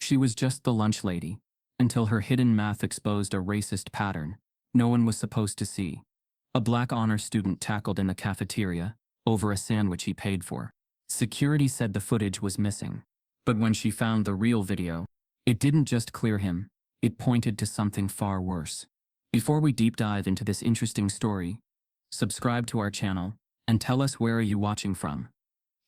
She was just the lunch lady, until her hidden math exposed a racist pattern no one was supposed to see. A black honor student tackled in the cafeteria over a sandwich he paid for. Security said the footage was missing. But when she found the real video, it didn't just clear him, it pointed to something far worse. Before we deep dive into this interesting story, subscribe to our channel and tell us where are you watching from.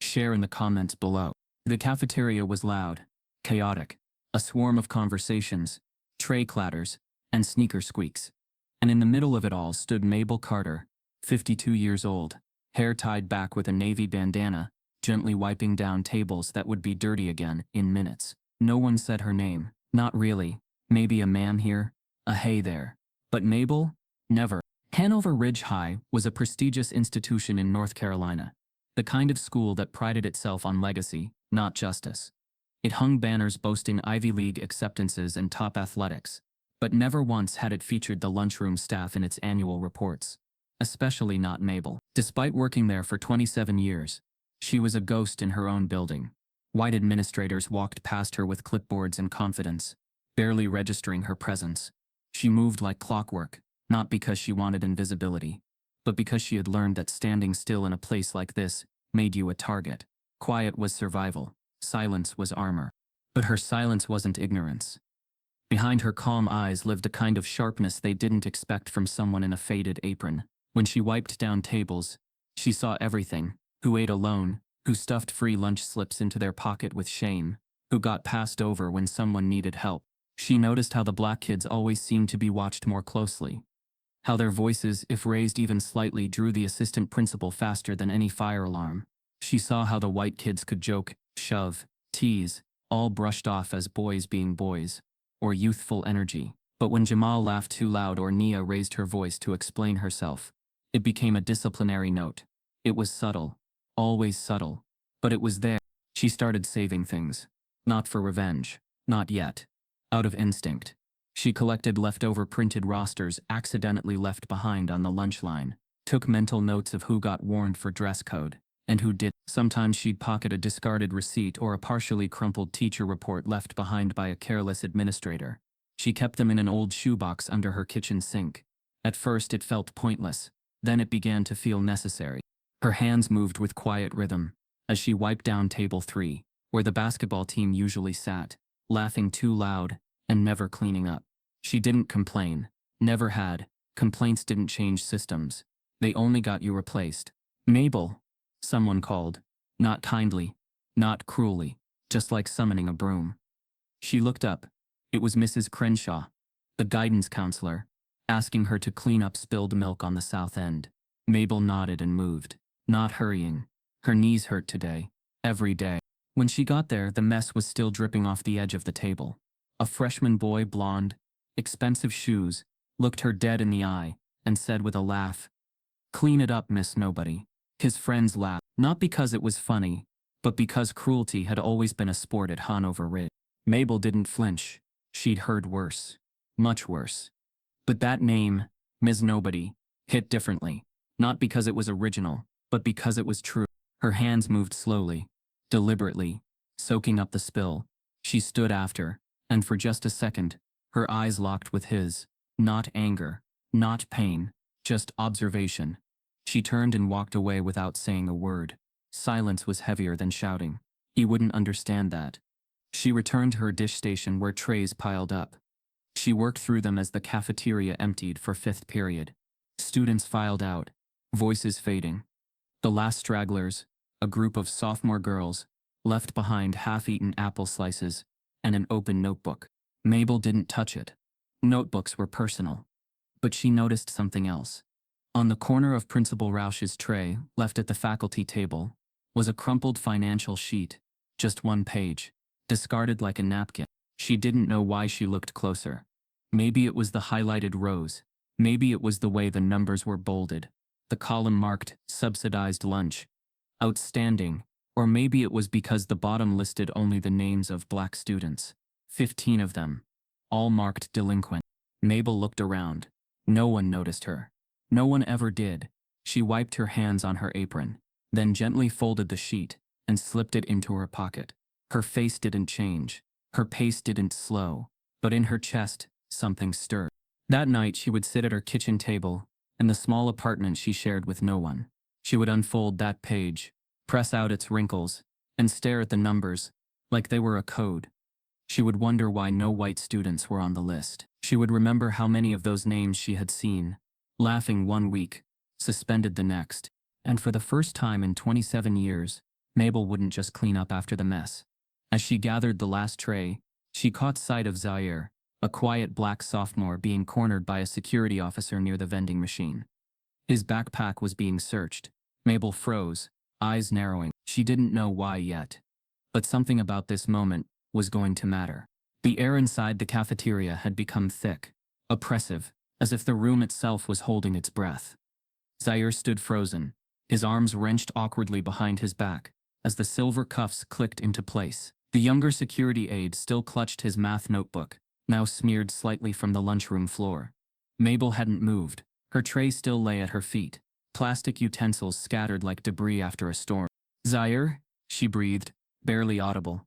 Share in the comments below. The cafeteria was loud, chaotic, a swarm of conversations, tray clatters, and sneaker squeaks. And in the middle of it all stood Mabel Carter, 52 years old, hair tied back with a navy bandana, gently wiping down tables that would be dirty again in minutes. No one said her name. Not really. Maybe a ma'am here, a hey there. But Mabel? Never. Hanover Ridge High was a prestigious institution in North Carolina, the kind of school that prided itself on legacy, not justice. It hung banners boasting Ivy League acceptances and top athletics, but never once had it featured the lunchroom staff in its annual reports. Especially not Mabel. Despite working there for 27 years, she was a ghost in her own building. White administrators walked past her with clipboards and confidence, barely registering her presence. She moved like clockwork, not because she wanted invisibility, but because she had learned that standing still in a place like this made you a target. Quiet was survival, silence was armor. But her silence wasn't ignorance. Behind her calm eyes lived a kind of sharpness they didn't expect from someone in a faded apron. When she wiped down tables, she saw everything: who ate alone, who stuffed free lunch slips into their pocket with shame, who got passed over when someone needed help. She noticed how the black kids always seemed to be watched more closely, how their voices, if raised even slightly, drew the assistant principal faster than any fire alarm. She saw how the white kids could joke, shove, tease, all brushed off as boys being boys, or youthful energy. But when Jamal laughed too loud or Nia raised her voice to explain herself, it became a disciplinary note. It was subtle, always subtle, but it was there. She started saving things. Not for revenge. Not yet. Out of instinct. She collected leftover printed rosters accidentally left behind on the lunch line, took mental notes of who got warned for dress code, and who did. Sometimes she'd pocket a discarded receipt or a partially crumpled teacher report left behind by a careless administrator. She kept them in an old shoebox under her kitchen sink. At first it felt pointless, then it began to feel necessary. Her hands moved with quiet rhythm as she wiped down table 3, where the basketball team usually sat, laughing too loud and never cleaning up. She didn't complain, never had. Complaints didn't change systems. They only got you replaced. Mabel, someone called. Not kindly, not cruelly, just like summoning a broom. She looked up. It was Mrs. Crenshaw, the guidance counselor, asking her to clean up spilled milk on the south end. Mabel nodded and moved, not hurrying. Her knees hurt today, every day. When she got there, the mess was still dripping off the edge of the table. A freshman boy, blonde, expensive shoes, looked her dead in the eye and said with a laugh, "Clean it up, Miss Nobody." His friends laughed, not because it was funny, but because cruelty had always been a sport at Hanover Ridge. Mabel didn't flinch. She'd heard worse. Much worse. But that name, Ms. Nobody, hit differently. Not because it was original, but because it was true. Her hands moved slowly, deliberately, soaking up the spill. She stood after, and for just a second, her eyes locked with his. Not anger, not pain, just observation. She turned and walked away without saying a word. Silence was heavier than shouting. He wouldn't understand that. She returned to her dish station where trays piled up. She worked through them as the cafeteria emptied for 5th period. Students filed out, voices fading. The last stragglers, a group of sophomore girls, left behind half-eaten apple slices and an open notebook. Mabel didn't touch it. Notebooks were personal. But she noticed something else. On the corner of Principal Rausch's tray, left at the faculty table, was a crumpled financial sheet, just one page, discarded like a napkin. She didn't know why she looked closer. Maybe it was the highlighted rows. Maybe it was the way the numbers were bolded. The column marked subsidized lunch, outstanding, or maybe it was because the bottom listed only the names of black students. 15 of them, all marked delinquent. Mabel looked around. No one noticed her. No one ever did. She wiped her hands on her apron, then gently folded the sheet and slipped it into her pocket. Her face didn't change. Her pace didn't slow, but in her chest, something stirred. That night she would sit at her kitchen table, in the small apartment she shared with no one. She would unfold that page, press out its wrinkles, and stare at the numbers, like they were a code. She would wonder why no white students were on the list. She would remember how many of those names she had seen, laughing one week, suspended the next. And for the first time in 27 years, Mabel wouldn't just clean up after the mess. As she gathered the last tray, she caught sight of Zaire, a quiet black sophomore being cornered by a security officer near the vending machine. His backpack was being searched. Mabel froze, eyes narrowing. She didn't know why yet. But something about this moment was going to matter. The air inside the cafeteria had become thick, oppressive, as if the room itself was holding its breath. Zaire stood frozen, his arms wrenched awkwardly behind his back, as the silver cuffs clicked into place. The younger security aide still clutched his math notebook, now smeared slightly from the lunchroom floor. Mabel hadn't moved. Her tray still lay at her feet, plastic utensils scattered like debris after a storm. "Zaire?" she breathed, barely audible.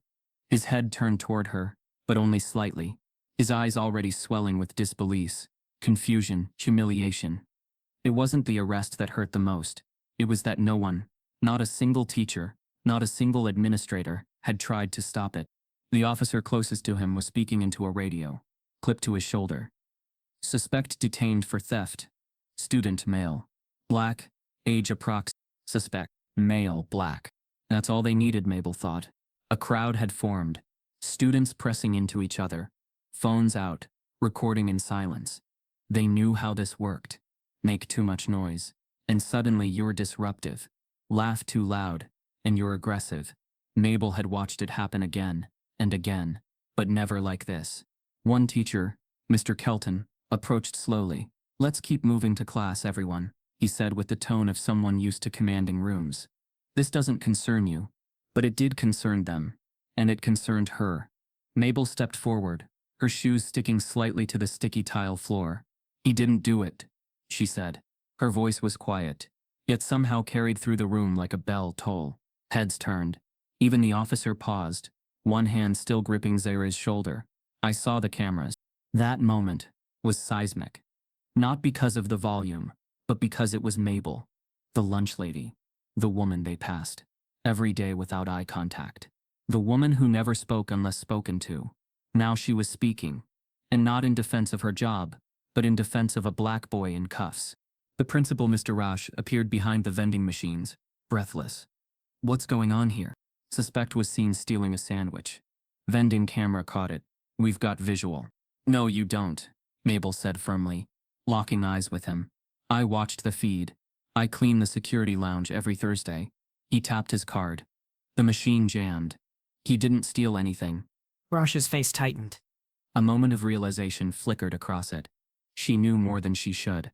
His head turned toward her, but only slightly, his eyes already swelling with disbelief, confusion, humiliation. It wasn't the arrest that hurt the most. It was that no one, not a single teacher, not a single administrator, had tried to stop it. The officer closest to him was speaking into a radio, clipped to his shoulder. "Suspect detained for theft. Student male. Black. Age approx. Suspect. Male, black." That's all they needed, Mabel thought. A crowd had formed. Students pressing into each other. Phones out. Recording in silence. They knew how this worked. Make too much noise, and suddenly you're disruptive. Laugh too loud, and you're aggressive. Mabel had watched it happen again and again, but never like this. One teacher, Mr. Kelton, approached slowly. "Let's keep moving to class, everyone," he said with the tone of someone used to commanding rooms. "This doesn't concern you." But it did concern them, and it concerned her. Mabel stepped forward, her shoes sticking slightly to the sticky tile floor. "He didn't do it," she said. Her voice was quiet, yet somehow carried through the room like a bell toll. Heads turned. Even the officer paused, one hand still gripping Zaire's shoulder. "I saw the cameras." That moment was seismic. Not because of the volume, but because it was Mabel, the lunch lady, the woman they passed every day without eye contact. The woman who never spoke unless spoken to. Now she was speaking, and not in defense of her job, but in defense of a black boy in cuffs. The principal, Mr. Rausch, appeared behind the vending machines, breathless. "What's going on here?" Suspect was seen stealing a sandwich. Vending camera caught it. "We've got visual." "No, you don't," Mabel said firmly, locking eyes with him. "I watched the feed. I clean the security lounge every Thursday." He tapped his card. The machine jammed. He didn't steal anything. Rausch's face tightened. A moment of realization flickered across it. She knew more than she should.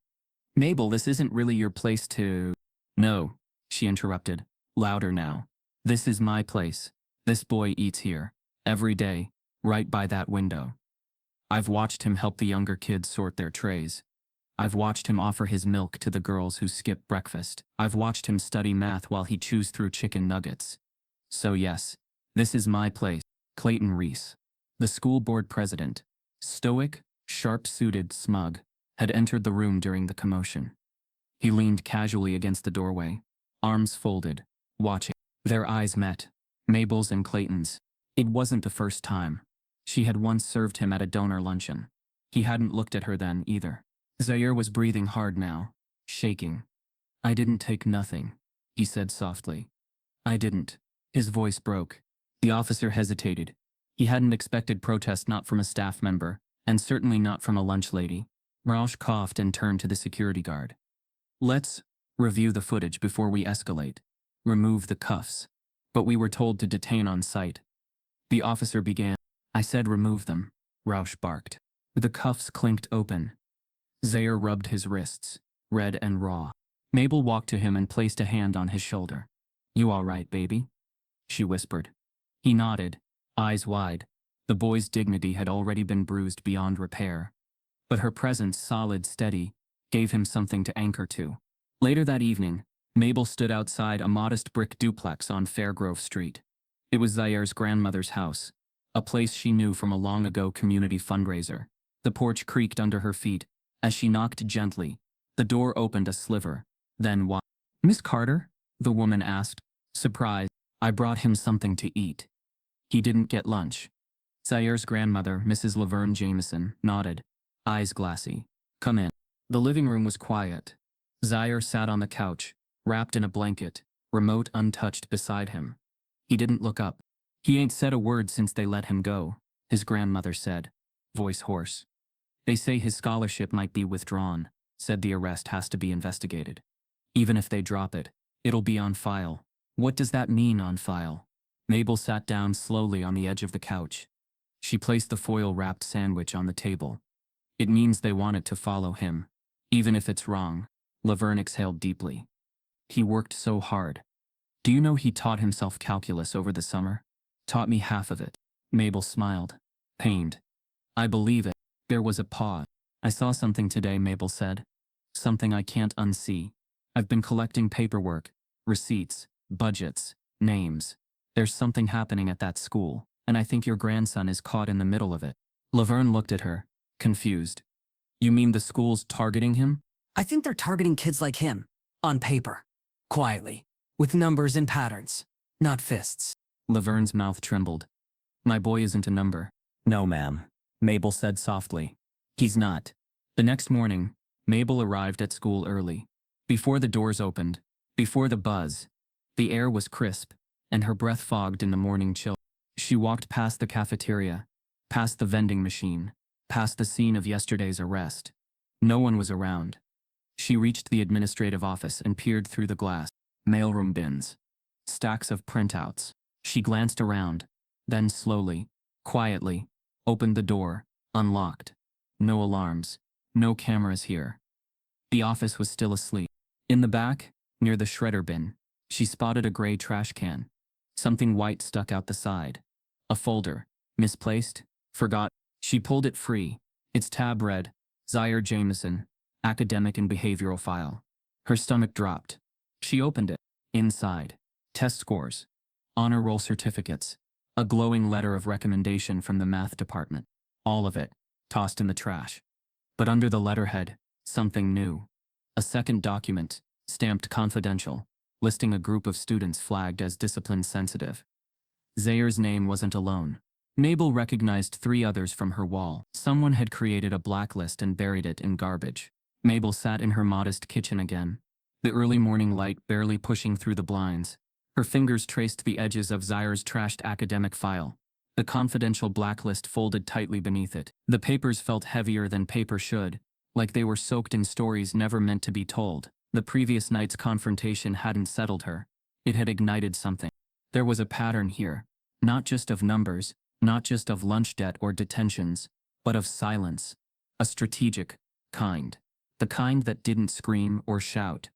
"Mabel, this isn't really your place to—" "No," she interrupted, louder now. "This is my place. This boy eats here. Every day. Right by that window. I've watched him help the younger kids sort their trays. I've watched him offer his milk to the girls who skip breakfast. I've watched him study math while he chews through chicken nuggets. So yes, this is my place." Clayton Reese, the school board president, stoic, sharp-suited, smug, had entered the room during the commotion. He leaned casually against the doorway, arms folded, watching. Their eyes met, Mabel's and Clayton's. It wasn't the first time. She had once served him at a donor luncheon. He hadn't looked at her then either. Zaire was breathing hard now, shaking. "I didn't take nothing," he said softly. "I didn't." His voice broke. The officer hesitated. He hadn't expected protest, not from a staff member, and certainly not from a lunch lady. Rausch coughed and turned to the security guard. "Let's review the footage before we escalate. Remove the cuffs." "But we were told to detain on site." The officer began. "I said remove them," Rausch barked. The cuffs clinked open. Zaire rubbed his wrists, red and raw. Mabel walked to him and placed a hand on his shoulder. "You all right, baby?" she whispered. He nodded, eyes wide. The boy's dignity had already been bruised beyond repair. But her presence, solid, steady, gave him something to anchor to. Later that evening, Mabel stood outside a modest brick duplex on Fairgrove Street. It was Zaire's grandmother's house, a place she knew from a long-ago community fundraiser. The porch creaked under her feet as she knocked gently. The door opened a sliver. Then why? "Miss Carter?" the woman asked, surprised. "I brought him something to eat." "He didn't get lunch." Zaire's grandmother, Mrs. Laverne Jameson, nodded, eyes glassy. "Come in." The living room was quiet. Zaire sat on the couch, wrapped in a blanket, remote untouched beside him. He didn't look up. "He ain't said a word since they let him go," his grandmother said, voice hoarse. "They say his scholarship might be withdrawn," said the arrest has to be investigated. "Even if they drop it, it'll be on file." "What does that mean, on file?" Mabel sat down slowly on the edge of the couch. She placed the foil-wrapped sandwich on the table. "It means they want it to follow him, even if it's wrong." Laverne exhaled deeply. "He worked so hard. Do you know he taught himself calculus over the summer? Taught me half of it." Mabel smiled, pained. "I believe it." There was a pause. "I saw something today," Mabel said. "Something I can't unsee. I've been collecting paperwork, receipts, budgets, names. There's something happening at that school, and I think your grandson is caught in the middle of it." Laverne looked at her, confused. "You mean the school's targeting him?" I think they're targeting kids like him. On paper. Quietly. With numbers and patterns. Not fists." Laverne's mouth trembled. "My boy isn't a number." "No, ma'am," Mabel said softly. "He's not." The next morning, Mabel arrived at school early. Before the doors opened, before the buzz, the air was crisp, and her breath fogged in the morning chill. She walked past the cafeteria, past the vending machine, past the scene of yesterday's arrest. No one was around. She reached the administrative office and peered through the glass. Mailroom bins. Stacks of printouts. She glanced around, then slowly, quietly, opened the door, unlocked. No alarms. No cameras here. The office was still asleep. In the back, near the shredder bin, she spotted a gray trash can. Something white stuck out the side. A folder. Misplaced. Forgot. She pulled it free. Its tab read, Zaire Jameson, Academic and Behavioral File. Her stomach dropped. She opened it. Inside, test scores, honor roll certificates, a glowing letter of recommendation from the math department. All of it, tossed in the trash. But under the letterhead, something new. A second document, stamped confidential, listing a group of students flagged as discipline sensitive. Zaire's name wasn't alone. Mabel recognized 3 others from her wall. Someone had created a blacklist and buried it in garbage. Mabel sat in her modest kitchen again, the early morning light barely pushing through the blinds. Her fingers traced the edges of Zaire's trashed academic file, the confidential blacklist folded tightly beneath it. The papers felt heavier than paper should, like they were soaked in stories never meant to be told. The previous night's confrontation hadn't settled her. It had ignited something. There was a pattern here, not just of numbers, not just of lunch debt or detentions, but of silence. A strategic kind. The kind that didn't scream or shout.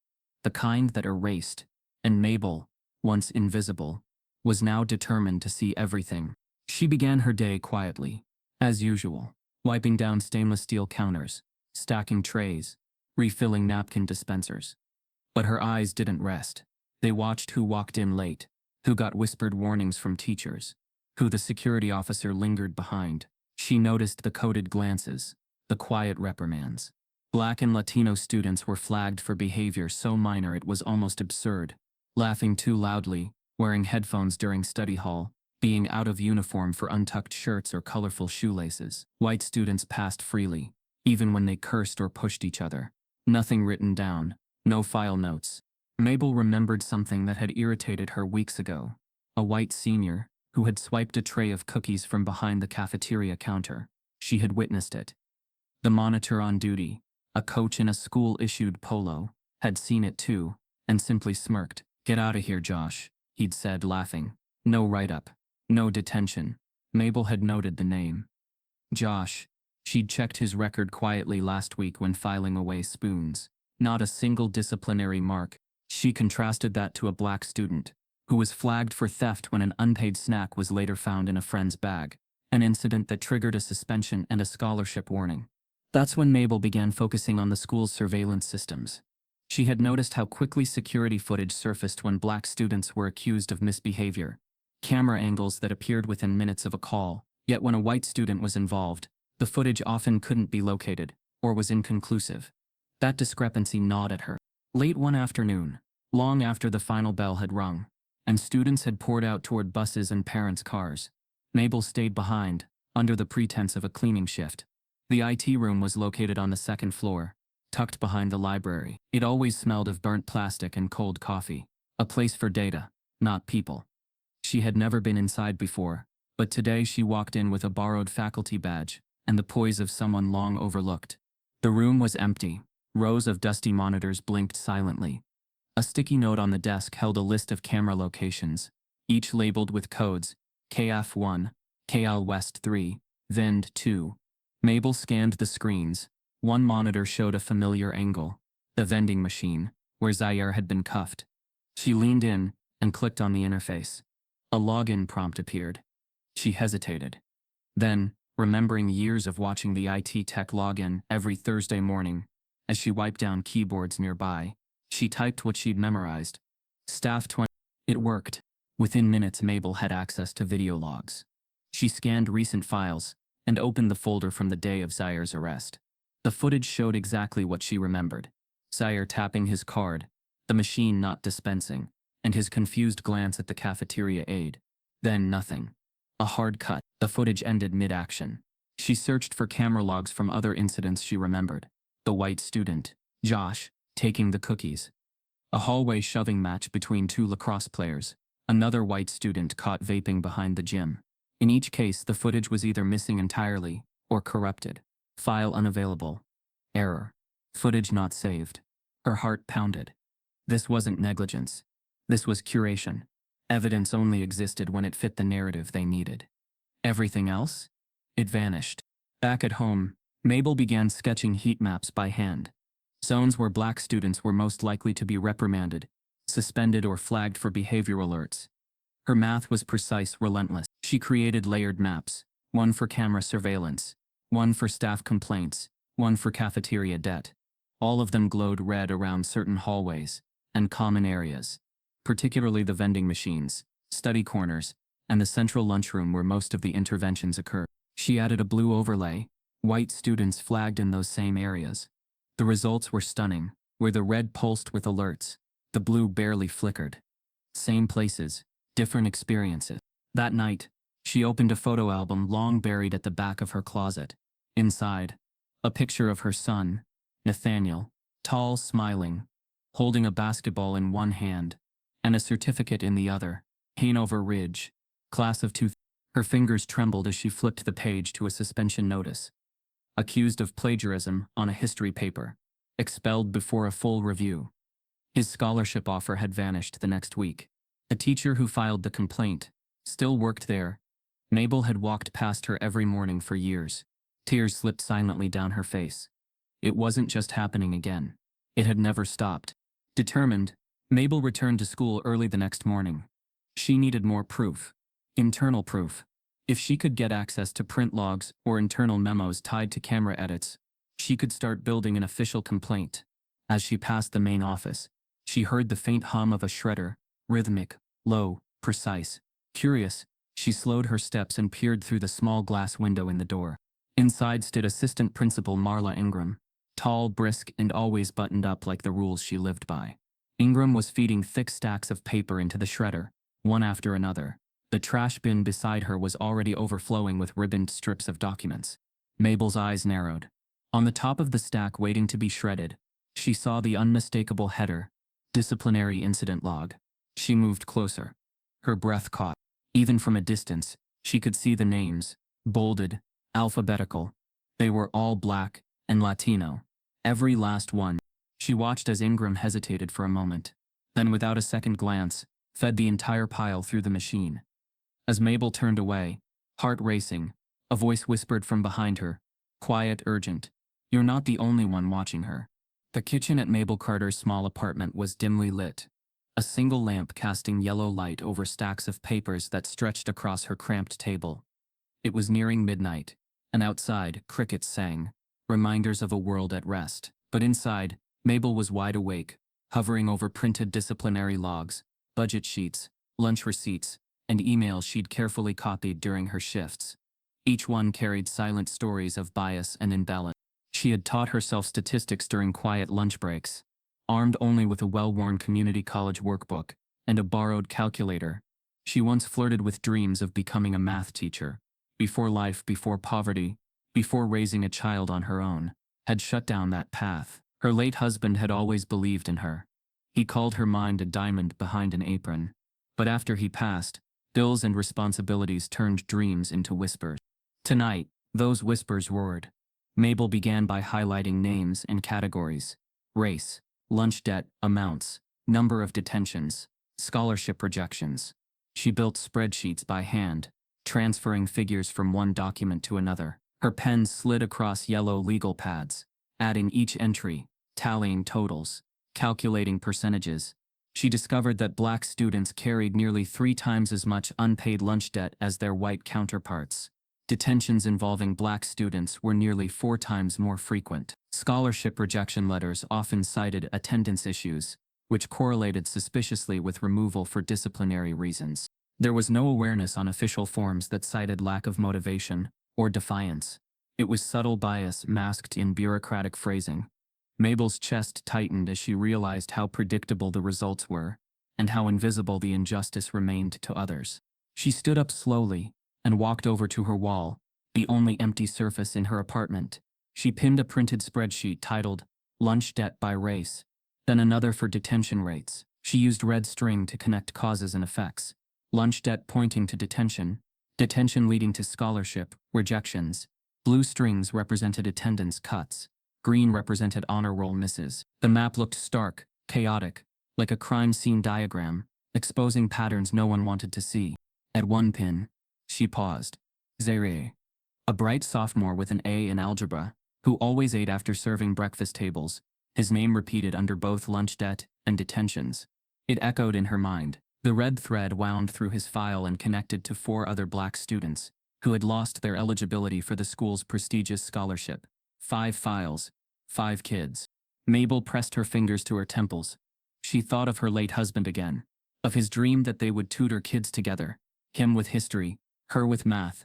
The kind that erased. And Mabel, once invisible, was now determined to see everything. She began her day quietly, as usual, wiping down stainless steel counters, stacking trays, refilling napkin dispensers. But her eyes didn't rest. They watched who walked in late, who got whispered warnings from teachers, who the security officer lingered behind. She noticed the coded glances, the quiet reprimands. Black and Latino students were flagged for behavior so minor it was almost absurd. Laughing too loudly, wearing headphones during study hall, being out of uniform for untucked shirts or colorful shoelaces. White students passed freely, even when they cursed or pushed each other. Nothing written down, no file notes. Mabel remembered something that had irritated her weeks ago. A white senior, who had swiped a tray of cookies from behind the cafeteria counter. She had witnessed it. The monitor on duty, a coach in a school-issued polo, had seen it too, and simply smirked. "Get out of here, Josh," he'd said, laughing. "No write-up. No detention." Mabel had noted the name. Josh. She'd checked his record quietly last week when filing away spoons. Not a single disciplinary mark. She contrasted that to a black student, who was flagged for theft when an unpaid snack was later found in a friend's bag. An incident that triggered a suspension and a scholarship warning. That's when Mabel began focusing on the school's surveillance systems. She had noticed how quickly security footage surfaced when black students were accused of misbehavior. Camera angles that appeared within minutes of a call, Yet when a white student was involved, the footage often couldn't be located, or was inconclusive. That discrepancy gnawed at her. Late one afternoon, long after the final bell had rung, and students had poured out toward buses and parents' cars, Mabel stayed behind, under the pretense of a cleaning shift. The IT room was located on the second floor, tucked behind the library. It always smelled of burnt plastic and cold coffee, a place for data, not people. She had never been inside before, but today she walked in with a borrowed faculty badge and the poise of someone long overlooked. The room was empty. Rows of dusty monitors blinked silently. A sticky note on the desk held a list of camera locations, each labeled with codes: KF1, KL West 3, VIND 2. Mabel scanned the screens. One monitor showed a familiar angle, the vending machine, where Zaire had been cuffed. She leaned in and clicked on the interface. A login prompt appeared. She hesitated. Then, remembering years of watching the IT tech login every Thursday morning, as she wiped down keyboards nearby, she typed what she'd memorized. Staff 20. It worked. Within minutes, Mabel had access to video logs. She scanned recent files and opened the folder from the day of Zaire's arrest. The footage showed exactly what she remembered. Zaire tapping his card, the machine not dispensing, and his confused glance at the cafeteria aide. Then nothing. A hard cut. The footage ended mid-action. She searched for camera logs from other incidents she remembered. The white student, Josh, taking the cookies. A hallway shoving match between two lacrosse players. Another white student caught vaping behind the gym. In each case, the footage was either missing entirely or corrupted. File unavailable. Error. Footage not saved. Her heart pounded. This wasn't negligence. This was curation. Evidence only existed when it fit the narrative they needed. Everything else? It vanished. Back at home, Mabel began sketching heat maps by hand. Zones where black students were most likely to be reprimanded, suspended, or flagged for behavior alerts. Her math was precise, relentless. She created layered maps, one for camera surveillance, one for staff complaints, one for cafeteria debt. All of them glowed red around certain hallways and common areas, particularly the vending machines, study corners, and the central lunchroom where most of the interventions occurred. She added a blue overlay, white students flagged in those same areas. The results were stunning. Where the red pulsed with alerts, the blue barely flickered. Same places, different experiences. That night, she opened a photo album long buried at the back of her closet. Inside, a picture of her son, Nathaniel, tall, smiling, holding a basketball in one hand, and a certificate in the other. Hanover Ridge, class of 2. Her fingers trembled as she flipped the page to a suspension notice. Accused of plagiarism on a history paper. Expelled before a full review. His scholarship offer had vanished the next week. The teacher who filed the complaint still worked there. Mabel had walked past her every morning for years. Tears slipped silently down her face. It wasn't just happening again. It had never stopped. Determined, Mabel returned to school early the next morning. She needed more proof. Internal proof. If she could get access to print logs or internal memos tied to camera edits, she could start building an official complaint. As she passed the main office, she heard the faint hum of a shredder, rhythmic, low, precise. Curious, she slowed her steps and peered through the small glass window in the door. Inside stood Assistant Principal Marla Ingram, tall, brisk, and always buttoned up like the rules she lived by. Ingram was feeding thick stacks of paper into the shredder, one after another. The trash bin beside her was already overflowing with ribboned strips of documents. Mabel's eyes narrowed. On the top of the stack waiting to be shredded, she saw the unmistakable header, Disciplinary Incident Log. She moved closer. Her breath caught. Even from a distance, she could see the names, bolded, alphabetical. They were all black and Latino. Every last one. She watched as Ingram hesitated for a moment, then without a second glance, fed the entire pile through the machine. As Mabel turned away, heart racing, a voice whispered from behind her, quiet, urgent, "You're not the only one watching her." The kitchen at Mabel Carter's small apartment was dimly lit, a single lamp casting yellow light over stacks of papers that stretched across her cramped table. It was nearing midnight, and outside, crickets sang, reminders of a world at rest. But inside, Mabel was wide awake, hovering over printed disciplinary logs, budget sheets, lunch receipts, and emails she'd carefully copied during her shifts. Each one carried silent stories of bias and imbalance. She had taught herself statistics during quiet lunch breaks, armed only with a well-worn community college workbook and a borrowed calculator. She once flirted with dreams of becoming a math teacher. Before life, before poverty, before raising a child on her own, had shut down that path. Her late husband had always believed in her. He called her mind a diamond behind an apron. But after he passed, bills and responsibilities turned dreams into whispers. Tonight, those whispers roared. Mabel began by highlighting names and categories: race, lunch debt, amounts, number of detentions, scholarship rejections. She built spreadsheets by hand, transferring figures from one document to another. Her pen slid across yellow legal pads, adding each entry, tallying totals, calculating percentages. She discovered that black students carried nearly 3 times as much unpaid lunch debt as their white counterparts. Detentions involving black students were nearly 4 times more frequent. Scholarship rejection letters often cited attendance issues, which correlated suspiciously with removal for disciplinary reasons. There was no awareness on official forms that cited lack of motivation or defiance. It was subtle bias masked in bureaucratic phrasing. Mabel's chest tightened as she realized how predictable the results were, and how invisible the injustice remained to others. She stood up slowly and walked over to her wall, the only empty surface in her apartment. She pinned a printed spreadsheet titled "Lunch Debt by Race," then another for detention rates. She used red string to connect causes and effects. Lunch debt pointing to detention, detention leading to scholarship rejections. Blue strings represented attendance cuts. Green represented honor roll misses. The map looked stark, chaotic, like a crime scene diagram, exposing patterns no one wanted to see. At one pin, she paused. Zaire, a bright sophomore with an A in algebra, who always ate after serving breakfast tables, his name repeated under both lunch debt and detentions. It echoed in her mind. The red thread wound through his file and connected to 4 other black students, who had lost their eligibility for the school's prestigious scholarship. 5 files, 5 kids. Mabel pressed her fingers to her temples. She thought of her late husband again, of his dream that they would tutor kids together, him with history, her with math.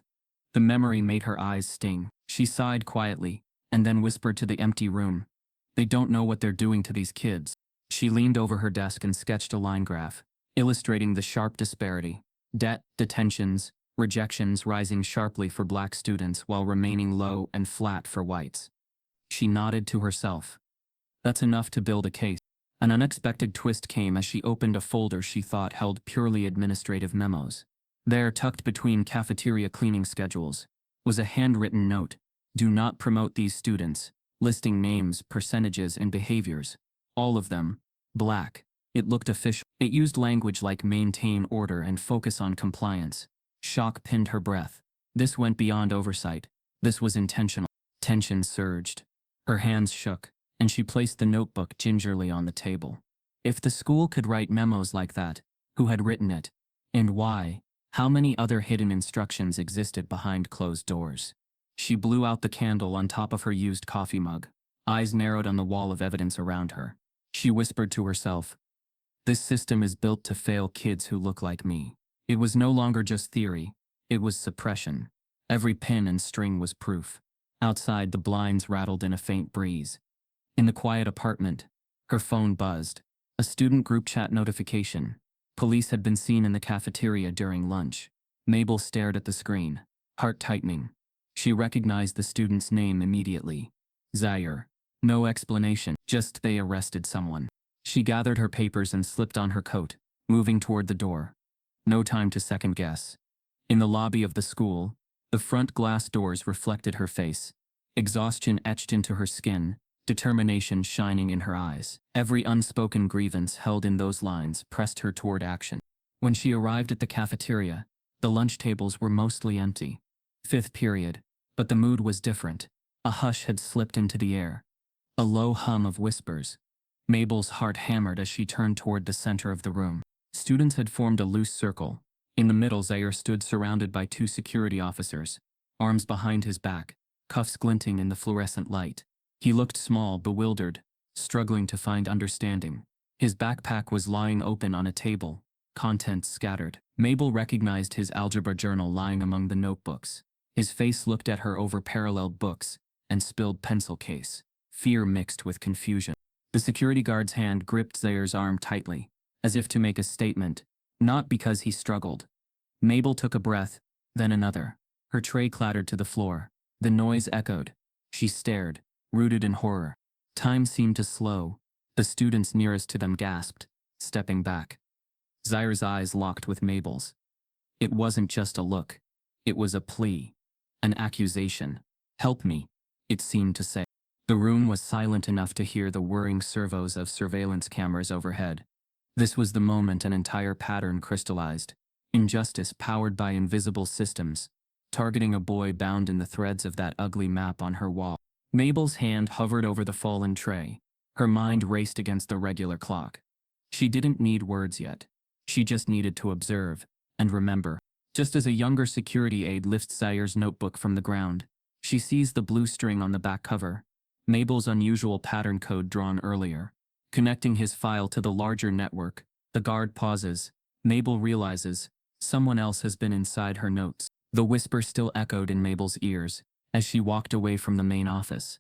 The memory made her eyes sting. She sighed quietly, and then whispered to the empty room, "They don't know what they're doing to these kids." She leaned over her desk and sketched a line graph, illustrating the sharp disparity. Debt, detentions, rejections rising sharply for black students while remaining low and flat for whites. She nodded to herself. That's enough to build a case. An unexpected twist came as she opened a folder she thought held purely administrative memos. There, tucked between cafeteria cleaning schedules, was a handwritten note: "Do not promote these students," listing names, percentages, and behaviors. All of them black. It looked official. It used language like maintain order and focus on compliance. Shock pinned her breath. This went beyond oversight. This was intentional. Tension surged. Her hands shook, and she placed the notebook gingerly on the table. If the school could write memos like that, who had written it? And why? How many other hidden instructions existed behind closed doors? She blew out the candle on top of her used coffee mug. Eyes narrowed on the wall of evidence around her. She whispered to herself, "This system is built to fail kids who look like me." It was no longer just theory. It was suppression. Every pin and string was proof. Outside, the blinds rattled in a faint breeze. In the quiet apartment, her phone buzzed. A student group chat notification. Police had been seen in the cafeteria during lunch. Mabel stared at the screen, heart tightening. She recognized the student's name immediately. Zaire. No explanation, just they arrested someone. She gathered her papers and slipped on her coat, moving toward the door. No time to second guess. In the lobby of the school, the front glass doors reflected her face. Exhaustion etched into her skin, determination shining in her eyes. Every unspoken grievance held in those lines pressed her toward action. When she arrived at the cafeteria, the lunch tables were mostly empty. 5th period, but the mood was different. A hush had slipped into the air. A low hum of whispers. Mabel's heart hammered as she turned toward the center of the room. Students had formed a loose circle. In the middle, Zaire stood surrounded by 2 security officers, arms behind his back, cuffs glinting in the fluorescent light. He looked small, bewildered, struggling to find understanding. His backpack was lying open on a table, contents scattered. Mabel recognized his algebra journal lying among the notebooks. His face looked at her over paralleled books and spilled pencil case, fear mixed with confusion. The security guard's hand gripped Zaire's arm tightly, as if to make a statement, not because he struggled. Mabel took a breath, then another. Her tray clattered to the floor. The noise echoed. She stared, rooted in horror. Time seemed to slow. The students nearest to them gasped, stepping back. Zaire's eyes locked with Mabel's. It wasn't just a look. It was a plea. An accusation. Help me, it seemed to say. The room was silent enough to hear the whirring servos of surveillance cameras overhead. This was the moment an entire pattern crystallized. Injustice powered by invisible systems, targeting a boy bound in the threads of that ugly map on her wall. Mabel's hand hovered over the fallen tray. Her mind raced against the regular clock. She didn't need words yet. She just needed to observe and remember. Just as a younger security aide lifts Zaire's notebook from the ground, she sees the blue string on the back cover, Mabel's unusual pattern code drawn earlier. Connecting his file to the larger network, the guard pauses. Mabel realizes someone else has been inside her notes. The whisper still echoed in Mabel's ears as she walked away from the main office.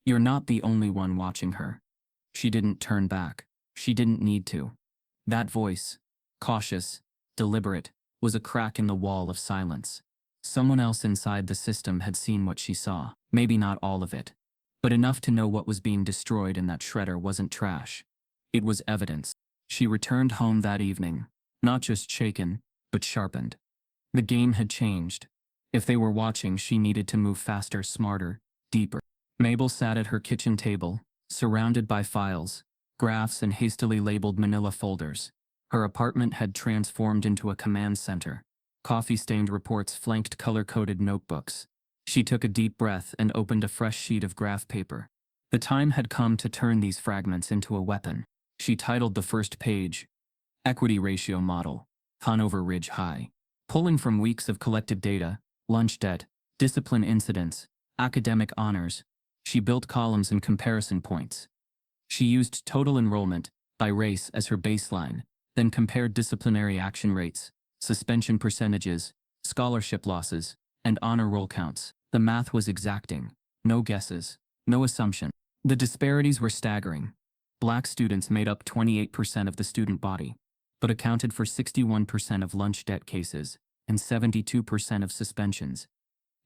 You're not the only one watching her. She didn't turn back. She didn't need to. That voice, cautious, deliberate, was a crack in the wall of silence. Someone else inside the system had seen what she saw. Maybe not all of it, but enough to know what was being destroyed in that shredder wasn't trash. It was evidence. She returned home that evening, not just shaken, but sharpened. The game had changed. If they were watching, she needed to move faster, smarter, deeper. Mabel sat at her kitchen table, surrounded by files, graphs, and hastily labeled manila folders. Her apartment had transformed into a command center. Coffee-stained reports flanked color-coded notebooks. She took a deep breath and opened a fresh sheet of graph paper. The time had come to turn these fragments into a weapon. She titled the first page, Equity Ratio Model, Hanover Ridge High. Pulling from weeks of collected data, lunch debt, discipline incidents, academic honors, she built columns and comparison points. She used total enrollment by race as her baseline, then compared disciplinary action rates, suspension percentages, scholarship losses, and honor roll counts. The math was exacting. No guesses. No assumption. The disparities were staggering. Black students made up 28% of the student body, but accounted for 61% of lunch debt cases and 72% of suspensions.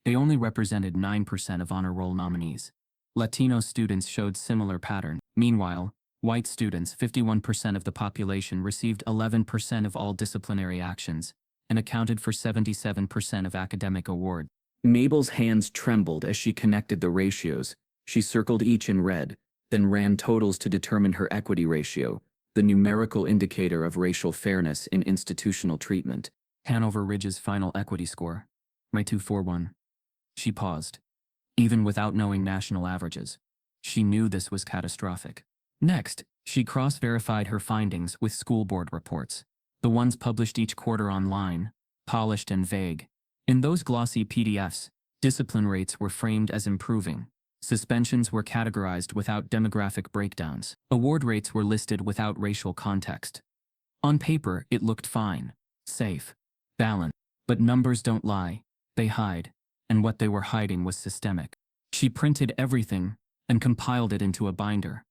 They only represented 9% of honor roll nominees. Latino students showed similar pattern. Meanwhile, white students, 51% of the population, received 11% of all disciplinary actions and accounted for 77% of academic award. Mabel's hands trembled as she connected the ratios. She circled each in red, then ran totals to determine her equity ratio, the numerical indicator of racial fairness in institutional treatment. Hanover Ridge's final equity score, my 241. She paused. Even without knowing national averages, she knew this was catastrophic. Next, she cross-verified her findings with school board reports, the ones published each quarter online, polished and vague. In those glossy PDFs, discipline rates were framed as improving. Suspensions were categorized without demographic breakdowns. Award rates were listed without racial context. On paper, it looked fine, safe, balanced. But numbers don't lie, they hide, and what they were hiding was systemic. She printed everything and compiled it into a binder.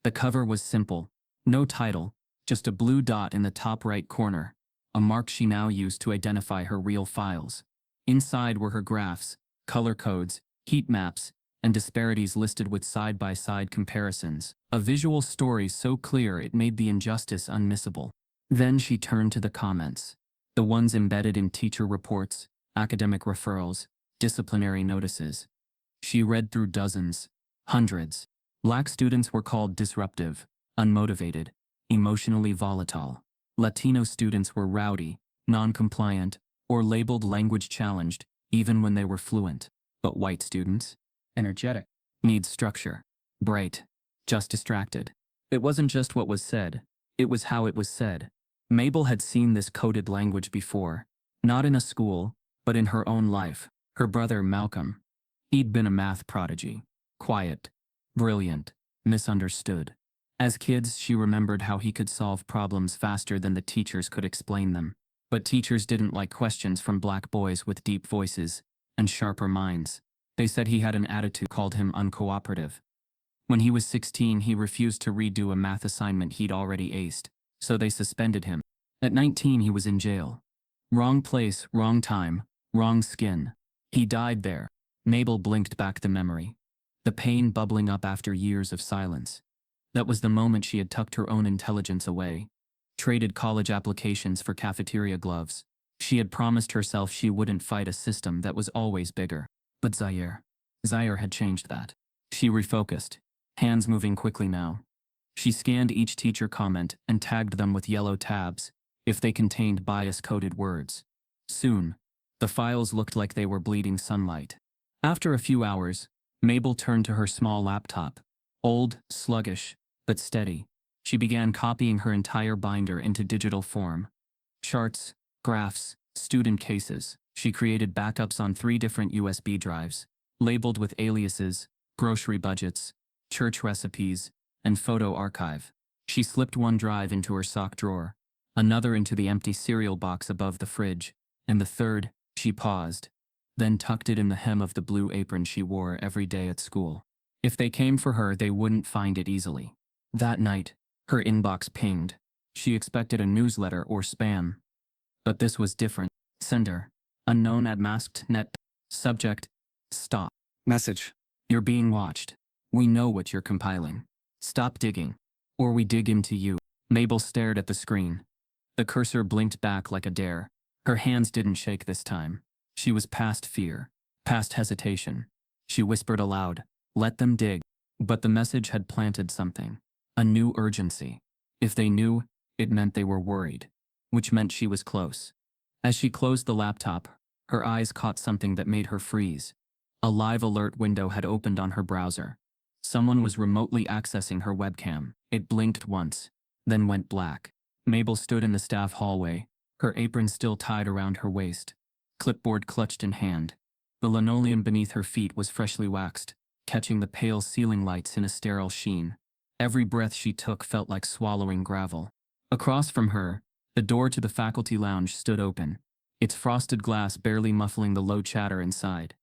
The cover was simple, no title, just a blue dot in the top right corner, a mark she now used to identify her real files. Inside were her graphs, color codes, heat maps, and disparities listed with side-by-side comparisons. A visual story so clear it made the injustice unmissable. Then she turned to the comments, the ones embedded in teacher reports, academic referrals, disciplinary notices. She read through dozens, hundreds. Black students were called disruptive, unmotivated, emotionally volatile. Latino students were rowdy, non-compliant, or labeled language challenged, even when they were fluent. But white students? Energetic. Needs structure. Bright. Just distracted. It wasn't just what was said, it was how it was said. Mabel had seen this coded language before, not in a school, but in her own life. Her brother Malcolm. He'd been a math prodigy. Quiet. Brilliant. Misunderstood. As kids, she remembered how he could solve problems faster than the teachers could explain them. But teachers didn't like questions from black boys with deep voices. and sharper minds. They said he had an attitude, called him uncooperative. When he was 16, he refused to redo a math assignment he'd already aced, so they suspended him. At 19, he was in jail. Wrong place, wrong time, wrong skin. He died there. Mabel blinked back the memory, the pain bubbling up after years of silence. That was the moment she had tucked her own intelligence away, traded college applications for cafeteria gloves. She had promised herself she wouldn't fight a system that was always bigger. But Zaire had changed that. She refocused, hands moving quickly now. She scanned each teacher comment and tagged them with yellow tabs if they contained bias-coded words. Soon, the files looked like they were bleeding sunlight. After a few hours, Mabel turned to her small laptop. Old, sluggish, but steady. She began copying her entire binder into digital form. Charts, graphs, student cases. She created backups on 3 different USB drives, labeled with aliases, grocery budgets, church recipes, and photo archive. She slipped one drive into her sock drawer, another into the empty cereal box above the fridge, and the third, she paused, then tucked it in the hem of the blue apron she wore every day at school. If they came for her, they wouldn't find it easily. That night, her inbox pinged. She expected a newsletter or spam. But this was different. Sender: unknown at masked net. Subject: stop. Message: you're being watched. We know what you're compiling. Stop digging, or we dig into you. Mabel stared at the screen. The cursor blinked back like a dare. Her hands didn't shake this time. She was past fear, past hesitation. She whispered aloud, "Let them dig." But the message had planted something. A new urgency. If they knew, it meant they were worried, which meant she was close. As she closed the laptop, her eyes caught something that made her freeze. A live alert window had opened on her browser. Someone was remotely accessing her webcam. It blinked once, then went black. Mabel stood in the staff hallway, her apron still tied around her waist, clipboard clutched in hand. The linoleum beneath her feet was freshly waxed, catching the pale ceiling lights in a sterile sheen. Every breath she took felt like swallowing gravel. Across from her, the door to the faculty lounge stood open, its frosted glass barely muffling the low chatter inside.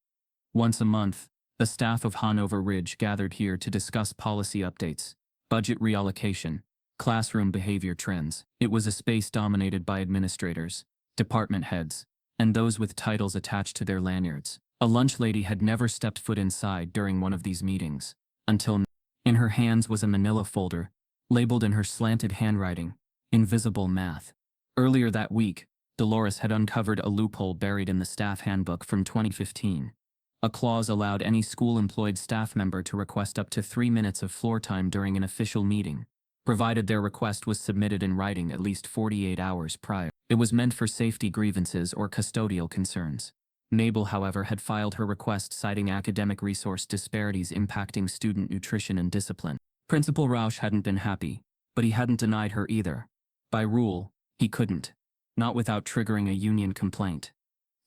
Once a month, the staff of Hanover Ridge gathered here to discuss policy updates, budget reallocation, classroom behavior trends. It was a space dominated by administrators, department heads, and those with titles attached to their lanyards. A lunch lady had never stepped foot inside during one of these meetings, until now. In her hands was a manila folder, labeled in her slanted handwriting, "Invisible Math." Earlier that week, Dolores had uncovered a loophole buried in the staff handbook from 2015. A clause allowed any school-employed staff member to request up to 3 minutes of floor time during an official meeting, provided their request was submitted in writing at least 48 hours prior. It was meant for safety grievances or custodial concerns. Mabel, however, had filed her request citing academic resource disparities impacting student nutrition and discipline. Principal Rausch hadn't been happy, but he hadn't denied her either. By rule, he couldn't, not without triggering a union complaint.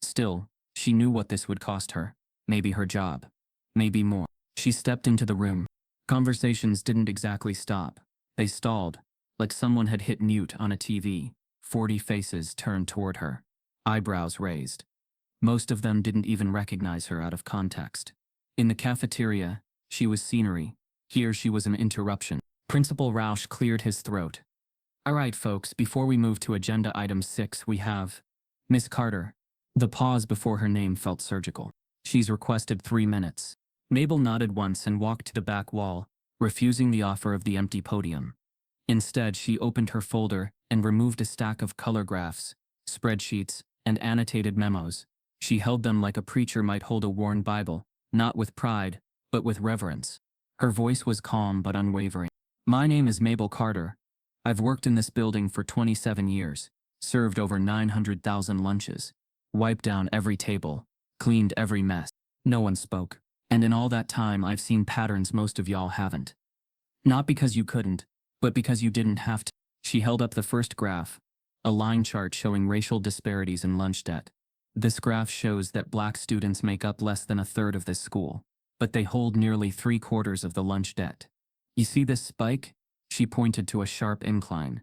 Still, she knew what this would cost her. Maybe her job. Maybe more. She stepped into the room. Conversations didn't exactly stop. They stalled, like someone had hit mute on a TV. 40 faces turned toward her, eyebrows raised. Most of them didn't even recognize her out of context. In the cafeteria, she was scenery. Here she was an interruption. Principal Rausch cleared his throat. "All right, folks, before we move to agenda item 6, we have Miss Carter." The pause before her name felt surgical. "She's requested 3 minutes." Mabel nodded once and walked to the back wall, refusing the offer of the empty podium. Instead, she opened her folder and removed a stack of color graphs, spreadsheets, and annotated memos. She held them like a preacher might hold a worn Bible, not with pride, but with reverence. Her voice was calm but unwavering. "My name is Mabel Carter. I've worked in this building for 27 years, served over 900,000 lunches, wiped down every table, cleaned every mess." No one spoke. "And in all that time, I've seen patterns most of y'all haven't. Not because you couldn't, but because you didn't have to." She held up the first graph, a line chart showing racial disparities in lunch debt. "This graph shows that black students make up less than a third of this school, but they hold nearly 3/4 of the lunch debt. You see this spike?" She pointed to a sharp incline.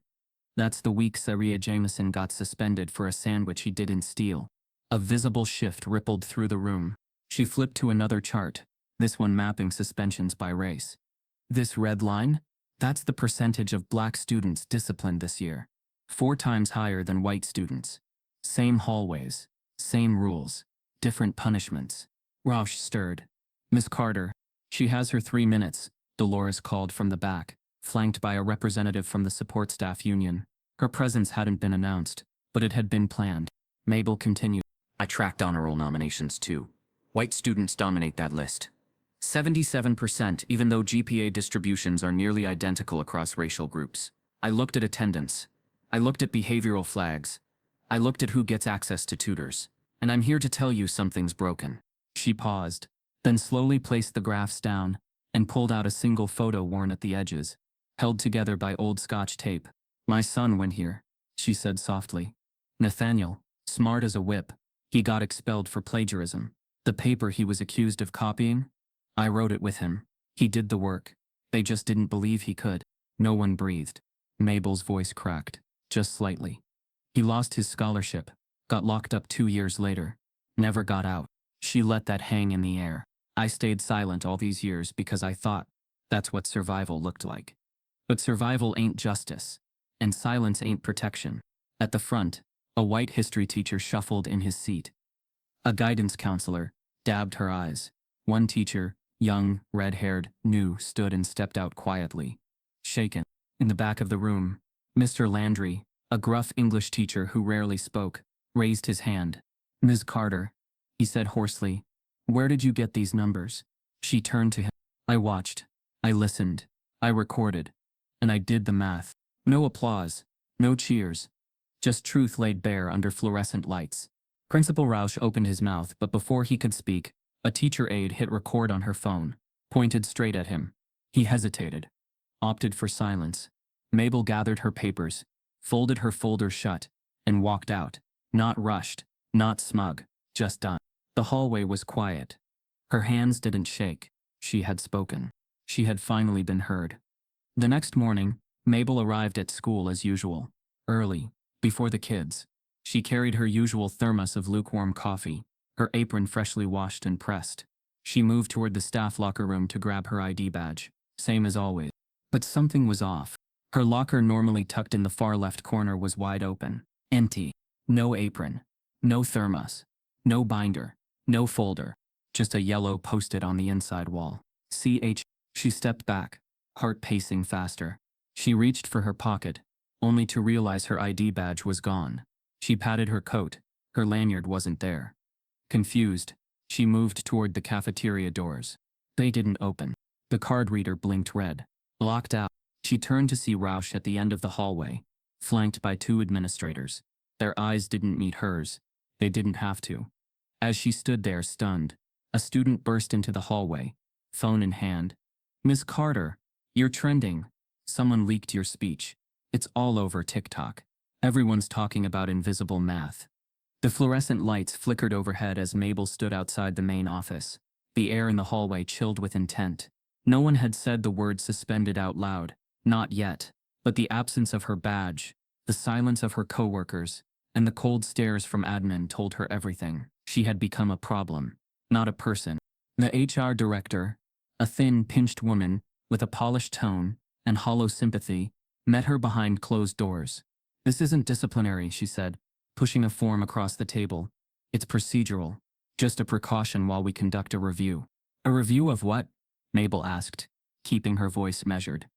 "That's the week Saria Jameson got suspended for a sandwich he didn't steal." A visible shift rippled through the room. She flipped to another chart, this one mapping suspensions by race. This red line? That's the percentage of black students disciplined this year. 4 times higher than white students. Same hallways, same rules, different punishments. Rausch stirred. Miss Carter. She has her 3 minutes, Dolores called from the back, flanked by a representative from the support staff union. Her presence hadn't been announced, but it had been planned. Mabel continued. I tracked honor roll nominations too. White students dominate that list. 77%, even though GPA distributions are nearly identical across racial groups. I looked at attendance. I looked at behavioral flags. I looked at who gets access to tutors. And I'm here to tell you something's broken. She paused, then slowly placed the graphs down and pulled out a single photo worn at the edges, held together by old Scotch tape. My son went here, she said softly. Nathaniel, smart as a whip, he got expelled for plagiarism. The paper he was accused of copying? I wrote it with him. He did the work. They just didn't believe he could. No one breathed. Mabel's voice cracked, just slightly. He lost his scholarship, got locked up 2 years later, never got out. She let that hang in the air. I stayed silent all these years because I thought that's what survival looked like. But survival ain't justice, and silence ain't protection. At the front, a white history teacher shuffled in his seat. A guidance counselor dabbed her eyes. One teacher, young, red-haired, new, stood and stepped out quietly. Shaken. In the back of the room, Mr. Landry, a gruff English teacher who rarely spoke, raised his hand. Ms. Carter, he said hoarsely, where did you get these numbers? She turned to him. I watched. I listened. I recorded. And I did the math. No applause. No cheers. Just truth laid bare under fluorescent lights. Principal Rausch opened his mouth, but before he could speak, a teacher aide hit record on her phone, pointed straight at him. He hesitated, opted for silence. Mabel gathered her papers, folded her folder shut, and walked out. Not rushed, not smug, just done. The hallway was quiet. Her hands didn't shake. She had spoken. She had finally been heard. The next morning, Mabel arrived at school as usual, early, before the kids. She carried her usual thermos of lukewarm coffee, her apron freshly washed and pressed. She moved toward the staff locker room to grab her ID badge, same as always. But something was off. Her locker, normally tucked in the far left corner, was wide open, empty. No apron, no thermos, no binder, no folder, just a yellow post-it on the inside wall. CH. She stepped back, heart pacing faster. She reached for her pocket, only to realize her ID badge was gone. She patted her coat. Her lanyard wasn't there. Confused, she moved toward the cafeteria doors. They didn't open. The card reader blinked red. Locked out. She turned to see Rausch at the end of the hallway, flanked by 2 administrators. Their eyes didn't meet hers. They didn't have to. As she stood there stunned, a student burst into the hallway, phone in hand. Miss Carter, you're trending. Someone leaked your speech. It's all over TikTok. Everyone's talking about invisible math. The fluorescent lights flickered overhead as Mabel stood outside the main office. The air in the hallway chilled with intent. No one had said the word suspended out loud. Not yet. But the absence of her badge, the silence of her coworkers, and the cold stares from admin told her everything. She had become a problem, not a person. The HR director, a thin, pinched woman with a polished tone and hollow sympathy, met her behind closed doors. This isn't disciplinary, she said, pushing a form across the table. It's procedural. Just a precaution while we conduct a review. A review of what? Mabel asked, keeping her voice measured.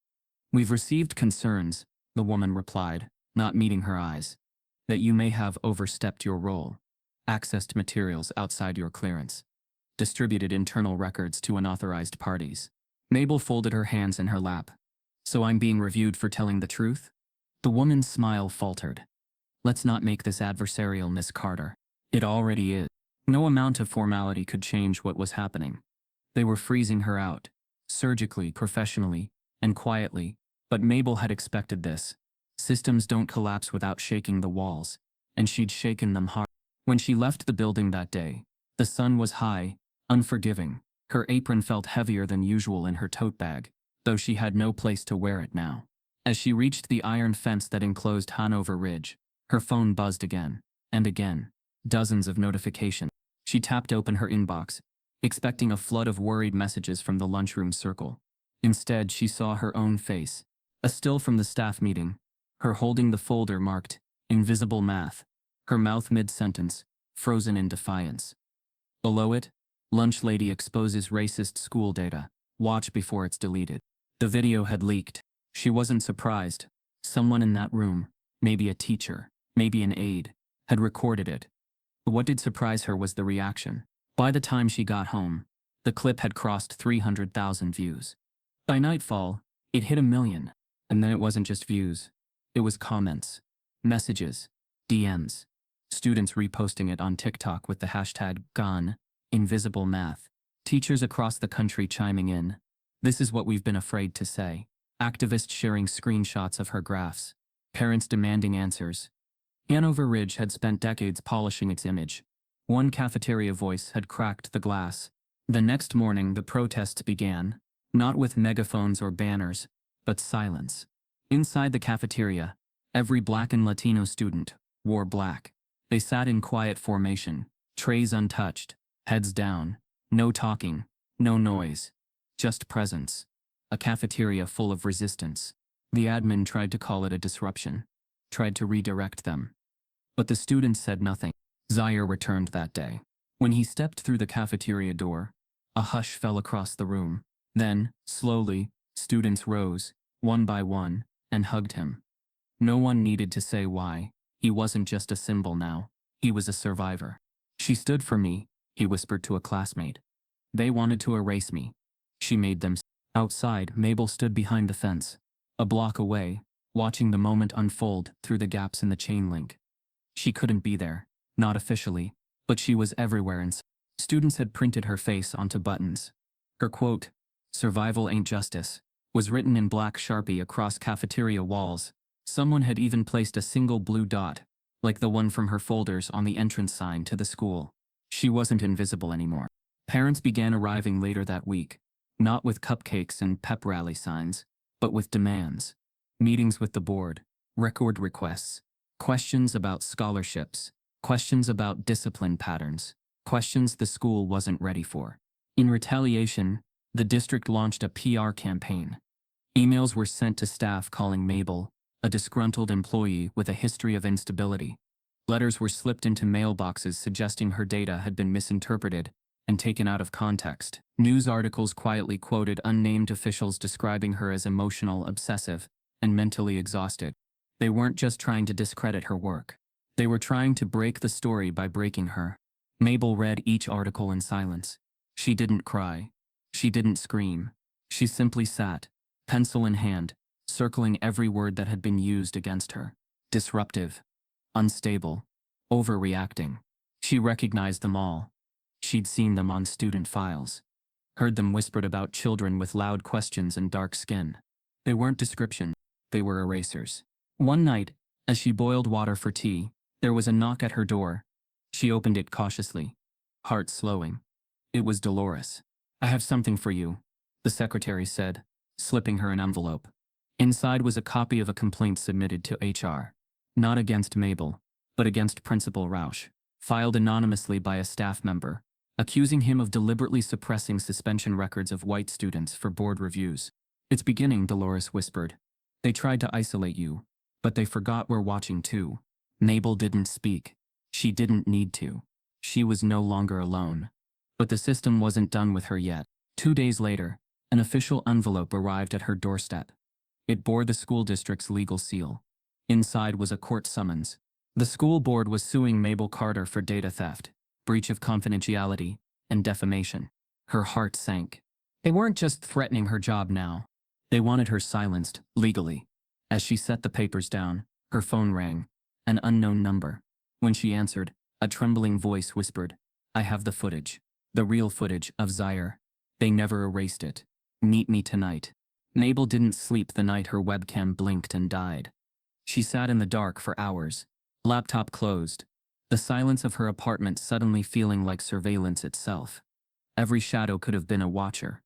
We've received concerns, the woman replied, not meeting her eyes, that you may have overstepped your role, accessed materials outside your clearance, distributed internal records to unauthorized parties. Mabel folded her hands in her lap. So I'm being reviewed for telling the truth? The woman's smile faltered. Let's not make this adversarial, Miss Carter. It already is. No amount of formality could change what was happening. They were freezing her out, surgically, professionally, and quietly, but Mabel had expected this. Systems don't collapse without shaking the walls, and she'd shaken them hard. When she left the building that day, the sun was high, unforgiving. Her apron felt heavier than usual in her tote bag, though she had no place to wear it now. As she reached the iron fence that enclosed Hanover Ridge, her phone buzzed again, and again. dozens of notifications. She tapped open her inbox, expecting a flood of worried messages from the lunchroom circle. Instead, she saw her own face, a still from the staff meeting, her holding the folder marked invisible math, her mouth mid-sentence, frozen in defiance. Below it, lunch lady exposes racist school data. Watch before it's deleted. The video had leaked. She wasn't surprised. Someone in that room, maybe a teacher, maybe an aide, had recorded it. But what did surprise her was the reaction. By the time she got home, the clip had crossed 300,000 views. By nightfall, it hit 1 million. And then it wasn't just views. It was comments, messages, DMs, students reposting it on TikTok with the hashtag #gone, invisible math, teachers across the country chiming in. This is what we've been afraid to say. Activists sharing screenshots of her graphs, parents demanding answers. Hanover Ridge had spent decades polishing its image. One cafeteria voice had cracked the glass. The next morning, the protests began, not with megaphones or banners, but silence. Inside the cafeteria, every Black and Latino student wore black. They sat in quiet formation, trays untouched, heads down, no talking, no noise, just presence. A cafeteria full of resistance. The admin tried to call it a disruption, tried to redirect them. But the students said nothing. Zaire returned that day. When he stepped through the cafeteria door, a hush fell across the room. Then, slowly, students rose, one by one, and hugged him. No one needed to say why. He wasn't just a symbol now. He was a survivor. She stood for me, he whispered to a classmate. They wanted to erase me. She made them. Outside, Mabel stood behind the fence, a block away, watching the moment unfold through the gaps in the chain link. She couldn't be there, not officially, but she was everywhere and students had printed her face onto buttons. Her quote, "Survival ain't justice," was written in black Sharpie across cafeteria walls. Someone had even placed a single blue dot, like the one from her folders on the entrance sign to the school. She wasn't invisible anymore. Parents began arriving later that week, not with cupcakes and pep rally signs, but with demands. Meetings with the board, record requests, questions about scholarships, questions about discipline patterns, questions the school wasn't ready for. In retaliation, the district launched a PR campaign. Emails were sent to staff calling Mabel a disgruntled employee with a history of instability. Letters were slipped into mailboxes suggesting her data had been misinterpreted and taken out of context. News articles quietly quoted unnamed officials describing her as emotional, obsessive, and mentally exhausted. They weren't just trying to discredit her work. They were trying to break the story by breaking her. Mabel read each article in silence. She didn't cry. She didn't scream. She simply sat, pencil in hand, circling every word that had been used against her. Disruptive, unstable, overreacting. She recognized them all. She'd seen them on student files. Heard them whispered about children with loud questions and dark skin. They weren't descriptions, they were erasers. One night, as she boiled water for tea, there was a knock at her door. She opened it cautiously, heart slowing. It was Dolores. "I have something for you," the secretary said, slipping her an envelope. Inside was a copy of a complaint submitted to HR. Not against Mabel, but against Principal Rausch, filed anonymously by a staff member, accusing him of deliberately suppressing suspension records of white students for board reviews. "It's beginning," Dolores whispered. "They tried to isolate you, but they forgot we're watching too." Mabel didn't speak. She didn't need to. She was no longer alone. But the system wasn't done with her yet. 2 days later, an official envelope arrived at her doorstep. It bore the school district's legal seal. Inside was a court summons. The school board was suing Mabel Carter for data theft, breach of confidentiality, and defamation. Her heart sank. They weren't just threatening her job now. They wanted her silenced, legally. As she set the papers down, her phone rang. An unknown number. When she answered, a trembling voice whispered, "I have the footage. The real footage of Zaire. They never erased it. Meet me tonight." Mabel didn't sleep the night her webcam blinked and died. She sat in the dark for hours, laptop closed, the silence of her apartment suddenly feeling like surveillance itself. Every shadow could have been a watcher.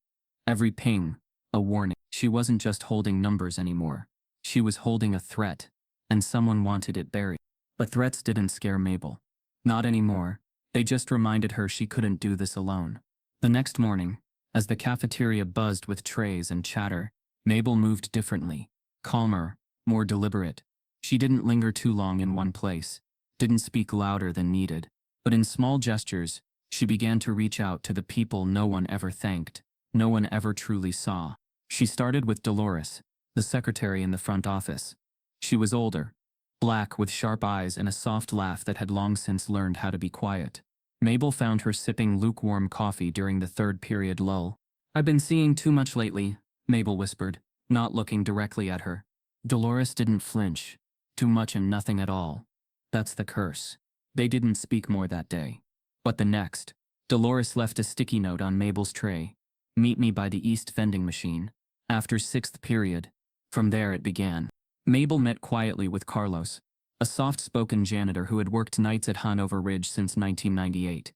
Every ping, a warning. She wasn't just holding numbers anymore. She was holding a threat, and someone wanted it buried. But threats didn't scare Mabel. Not anymore. They just reminded her she couldn't do this alone. The next morning, as the cafeteria buzzed with trays and chatter, Mabel moved differently, calmer, more deliberate. She didn't linger too long in one place, didn't speak louder than needed, but in small gestures, she began to reach out to the people no one ever thanked, no one ever truly saw. She started with Dolores, the secretary in the front office. She was older, black with sharp eyes and a soft laugh that had long since learned how to be quiet. Mabel found her sipping lukewarm coffee during the third period lull. "I've been seeing too much lately," Mabel whispered, not looking directly at her. Dolores didn't flinch. Too much and nothing at all. That's the curse. They didn't speak more that day. But the next, Dolores left a sticky note on Mabel's tray. "Meet me by the east vending machine. After sixth period." From there it began. Mabel met quietly with Carlos, a soft-spoken janitor who had worked nights at Hanover Ridge since 1998.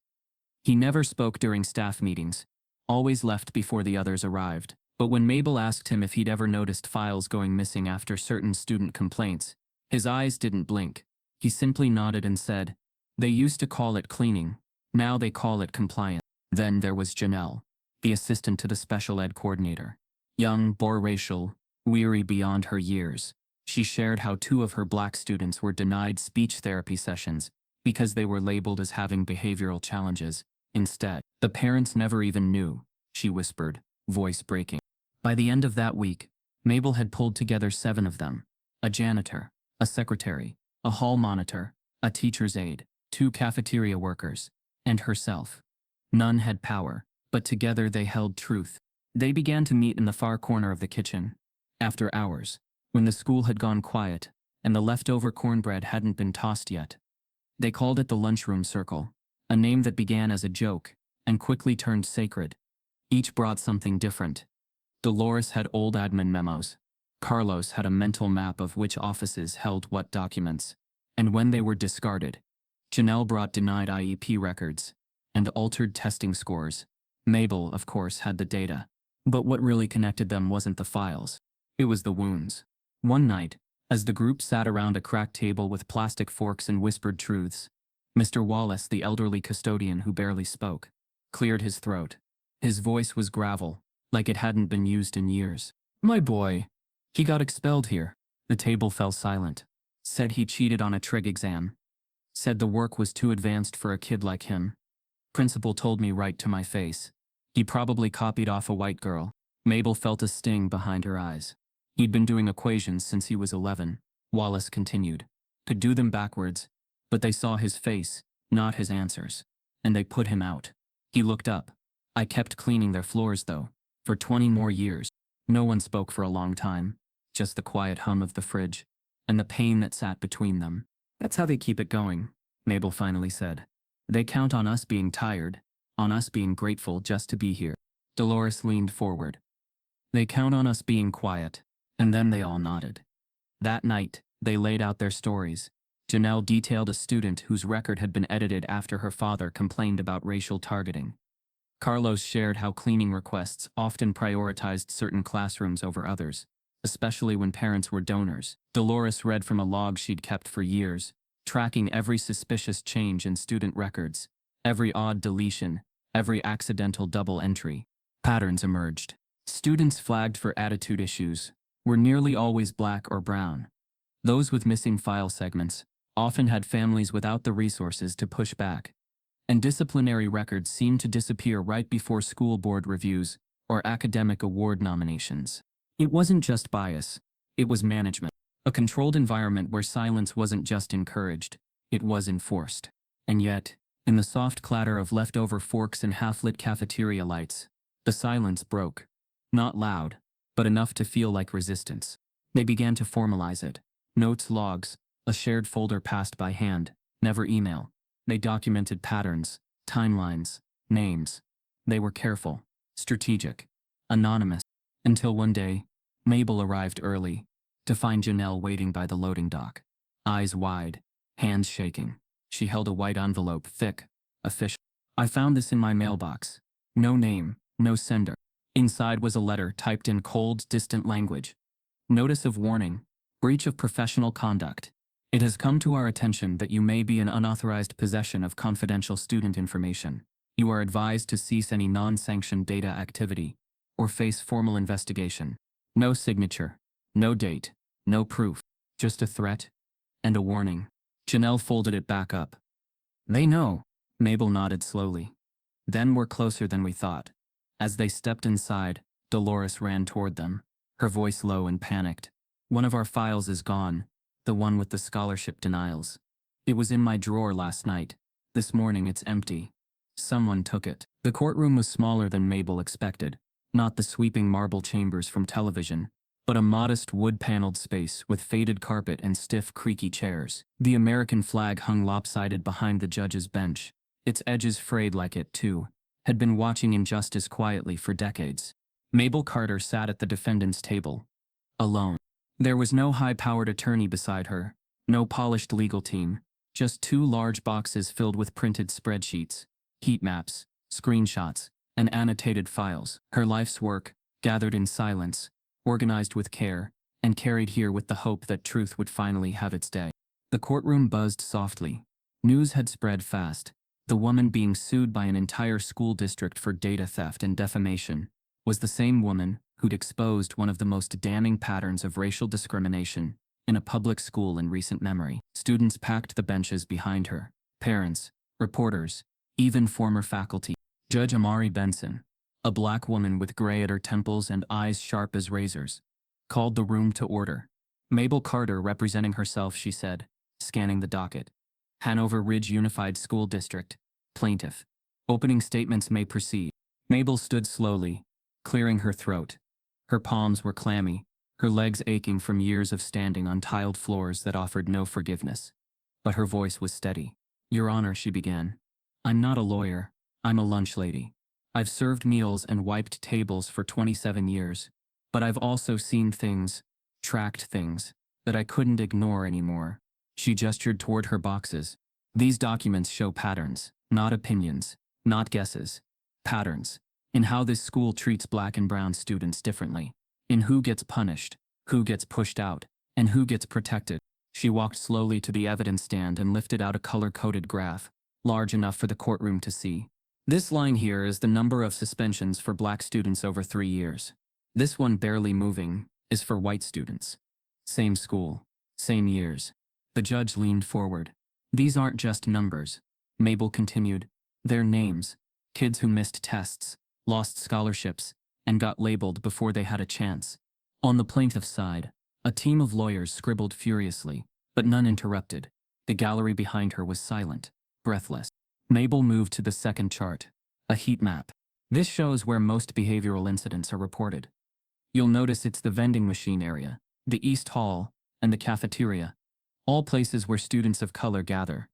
He never spoke during staff meetings, always left before the others arrived. But when Mabel asked him if he'd ever noticed files going missing after certain student complaints, his eyes didn't blink. He simply nodded and said, "They used to call it cleaning. Now they call it compliance." Then there was Janelle, the assistant to the special ed coordinator. Young, biracial, weary beyond her years. She shared how two of her black students were denied speech therapy sessions because they were labeled as having behavioral challenges. Instead, the parents never even knew, she whispered, voice breaking. By the end of that week, Mabel had pulled together 7 of them: a janitor, a secretary, a hall monitor, a teacher's aide, 2 cafeteria workers, and herself. None had power, but together they held truth. They began to meet in the far corner of the kitchen. After hours, when the school had gone quiet and the leftover cornbread hadn't been tossed yet. They called it the lunchroom circle, a name that began as a joke and quickly turned sacred. Each brought something different. Dolores had old admin memos. Carlos had a mental map of which offices held what documents. And when they were discarded, Janelle brought denied IEP records and altered testing scores. Mabel, of course, had the data. But what really connected them wasn't the files. It was the wounds. One night, as the group sat around a cracked table with plastic forks and whispered truths, Mr. Wallace, the elderly custodian who barely spoke, cleared his throat. His voice was gravel, like it hadn't been used in years. "My boy. He got expelled here." The table fell silent. Said he cheated on a trig exam. Said the work was too advanced for a kid like him. Principal told me right to my face. He probably copied off a white girl. Mabel felt a sting behind her eyes. He'd been doing equations since he was 11, Wallace continued. Could do them backwards, but they saw his face, not his answers. And they put him out. He looked up. "I kept cleaning their floors though, for 20 more years." No one spoke for a long time, just the quiet hum of the fridge, and the pain that sat between them. "That's how they keep it going," Mabel finally said. "They count on us being tired, on us being grateful just to be here." Dolores leaned forward. "They count on us being quiet." And then they all nodded. That night, they laid out their stories. Janelle detailed a student whose record had been edited after her father complained about racial targeting. Carlos shared how cleaning requests often prioritized certain classrooms over others, especially when parents were donors. Dolores read from a log she'd kept for years, tracking every suspicious change in student records, every odd deletion, every accidental double entry. Patterns emerged. Students flagged for attitude issues were nearly always black or brown. Those with missing file segments often had families without the resources to push back. And disciplinary records seemed to disappear right before school board reviews or academic award nominations. It wasn't just bias, it was management. A controlled environment where silence wasn't just encouraged, it was enforced. And yet, in the soft clatter of leftover forks and half-lit cafeteria lights, the silence broke. Not loud, but enough to feel like resistance. They began to formalize it. Notes, logs, a shared folder passed by hand, never email. They documented patterns, timelines, names. They were careful, strategic, anonymous. Until one day, Mabel arrived early to find Janelle waiting by the loading dock. Eyes wide, hands shaking. She held a white envelope, thick, official. "I found this in my mailbox. No name, no sender." Inside was a letter typed in cold, distant language. "Notice of warning. Breach of professional conduct. It has come to our attention that you may be in unauthorized possession of confidential student information. You are advised to cease any non-sanctioned data activity or face formal investigation. No signature, no date, no proof, just a threat and a warning. Janelle folded it back up. They know. Mabel nodded slowly. Then we're closer than we thought. As they stepped inside, Dolores ran toward them, her voice low and panicked. One of our files is gone, the one with the scholarship denials. It was in my drawer last night. This morning it's empty. Someone took it. The courtroom was smaller than Mabel expected, not the sweeping marble chambers from television, but a modest wood-paneled space with faded carpet and stiff, creaky chairs. The American flag hung lopsided behind the judge's bench, its edges frayed like it, too, had been watching injustice quietly for decades. Mabel Carter sat at the defendant's table, alone. There was no high-powered attorney beside her, no polished legal team, just two large boxes filled with printed spreadsheets, heat maps, screenshots, and annotated files. Her life's work, gathered in silence, organized with care, and carried here with the hope that truth would finally have its day. The courtroom buzzed softly. News had spread fast. The woman being sued by an entire school district for data theft and defamation was the same woman who'd exposed one of the most damning patterns of racial discrimination in a public school in recent memory. Students packed the benches behind her, parents, reporters, even former faculty. Judge Amari Benson, a black woman with gray at her temples and eyes sharp as razors, called the room to order. Mabel Carter representing herself, she said, scanning the docket. Hanover Ridge Unified School District, plaintiff. Opening statements may proceed. Mabel stood slowly, clearing her throat. Her palms were clammy, her legs aching from years of standing on tiled floors that offered no forgiveness. But her voice was steady. Your Honor, she began. I'm not a lawyer, I'm a lunch lady. I've served meals and wiped tables for 27 years, but I've also seen things, tracked things, that I couldn't ignore anymore. She gestured toward her boxes. These documents show patterns, not opinions, not guesses. Patterns. In how this school treats black and brown students differently. In who gets punished, who gets pushed out, and who gets protected. She walked slowly to the evidence stand and lifted out a color-coded graph, large enough for the courtroom to see. This line here is the number of suspensions for black students over 3 years. This one, barely moving, is for white students. Same school, same years. The judge leaned forward. These aren't just numbers, Mabel continued. They're names. Kids who missed tests, lost scholarships, and got labeled before they had a chance. On the plaintiff's side, a team of lawyers scribbled furiously, but none interrupted. The gallery behind her was silent, breathless. Mabel moved to the second chart, a heat map. This shows where most behavioral incidents are reported. You'll notice it's the vending machine area, the East Hall, and the cafeteria, all places where students of color gather.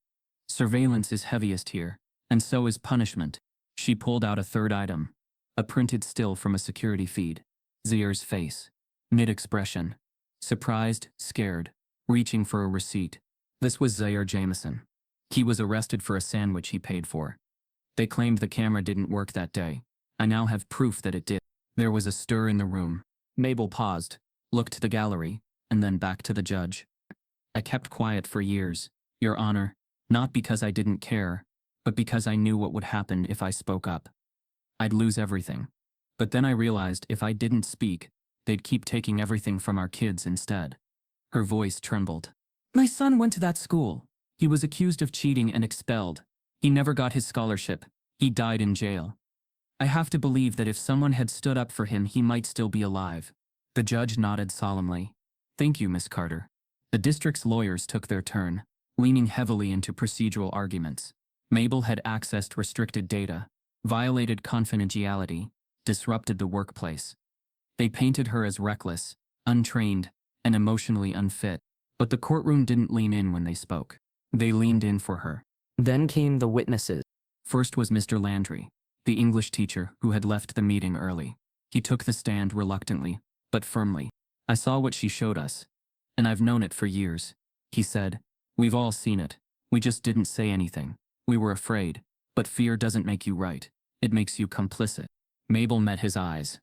Surveillance is heaviest here, and so is punishment. She pulled out a third item, a printed still from a security feed. Zier's face, mid-expression, surprised, scared, reaching for a receipt. This was Zaire Jameson. He was arrested for a sandwich he paid for. They claimed the camera didn't work that day. I now have proof that it did. There was a stir in the room. Mabel paused, looked to the gallery, and then back to the judge. I kept quiet for years, Your Honor, not because I didn't care, but because I knew what would happen if I spoke up. I'd lose everything. But then I realized if I didn't speak, they'd keep taking everything from our kids instead. Her voice trembled. My son went to that school. He was accused of cheating and expelled. He never got his scholarship. He died in jail. I have to believe that if someone had stood up for him, he might still be alive. The judge nodded solemnly. Thank you, Miss Carter. The district's lawyers took their turn, leaning heavily into procedural arguments. Mabel had accessed restricted data, violated confidentiality, disrupted the workplace. They painted her as reckless, untrained, and emotionally unfit. But the courtroom didn't lean in when they spoke. They leaned in for her. Then came the witnesses. First was Mr. Landry, the English teacher who had left the meeting early. He took the stand reluctantly, but firmly. I saw what she showed us, and I've known it for years, he said. We've all seen it. We just didn't say anything. We were afraid, but fear doesn't make you right. It makes you complicit. Mabel met his eyes.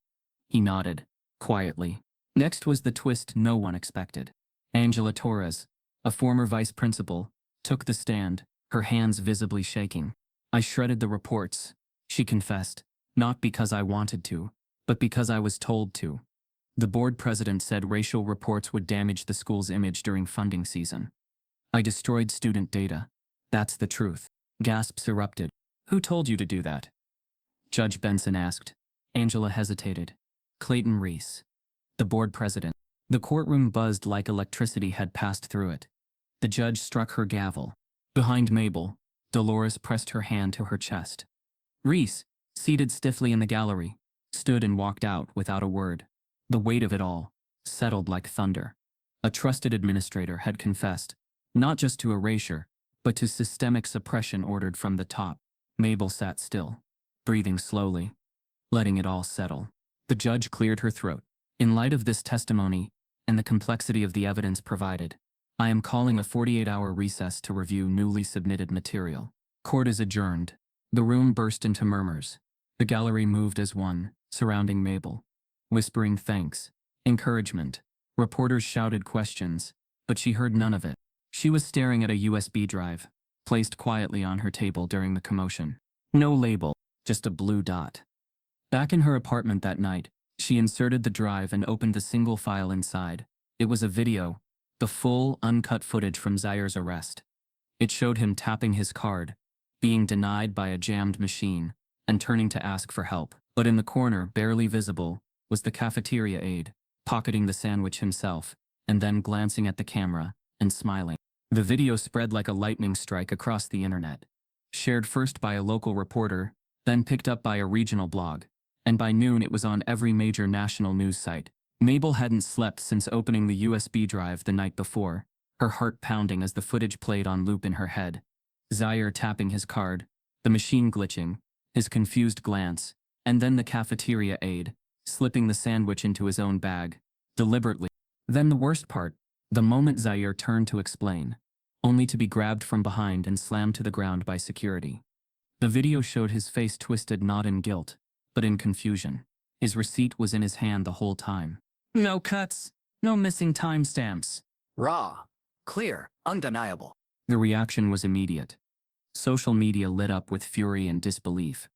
He nodded, quietly. Next was the twist no one expected. Angela Torres, a former vice principal, took the stand, her hands visibly shaking. I shredded the reports, she confessed, not because I wanted to, but because I was told to. The board president said racial reports would damage the school's image during funding season. I destroyed student data. That's the truth. Gasps erupted. Who told you to do that? Judge Benson asked. Angela hesitated. Clayton Reese. The board president. The courtroom buzzed like electricity had passed through it. The judge struck her gavel. Behind Mabel, Dolores pressed her hand to her chest. Reese, seated stiffly in the gallery, stood and walked out without a word. The weight of it all settled like thunder. A trusted administrator had confessed, not just to erasure, but to systemic suppression ordered from the top. Mabel sat still, breathing slowly, letting it all settle. The judge cleared her throat. In light of this testimony and the complexity of the evidence provided, I am calling a 48-hour recess to review newly submitted material. Court is adjourned. The room burst into murmurs. The gallery moved as one, surrounding Mabel, whispering thanks, encouragement. Reporters shouted questions, but she heard none of it. She was staring at a USB drive, placed quietly on her table during the commotion. No label, just a blue dot. Back in her apartment that night, she inserted the drive and opened the single file inside. It was a video, the full, uncut footage from Zaire's arrest. It showed him tapping his card, being denied by a jammed machine, and turning to ask for help. But in the corner, barely visible, was the cafeteria aide, pocketing the sandwich himself, and then glancing at the camera and smiling. The video spread like a lightning strike across the internet, shared first by a local reporter, then picked up by a regional blog, and by noon it was on every major national news site. Mabel hadn't slept since opening the USB drive the night before, her heart pounding as the footage played on loop in her head. Zaire tapping his card, the machine glitching, his confused glance, and then the cafeteria aide, slipping the sandwich into his own bag, deliberately. Then the worst part, the moment Zaire turned to explain, only to be grabbed from behind and slammed to the ground by security. The video showed his face twisted not in guilt, but in confusion. His receipt was in his hand the whole time. No cuts, no missing timestamps. Raw, clear, undeniable. The reaction was immediate. Social media lit up with fury and disbelief.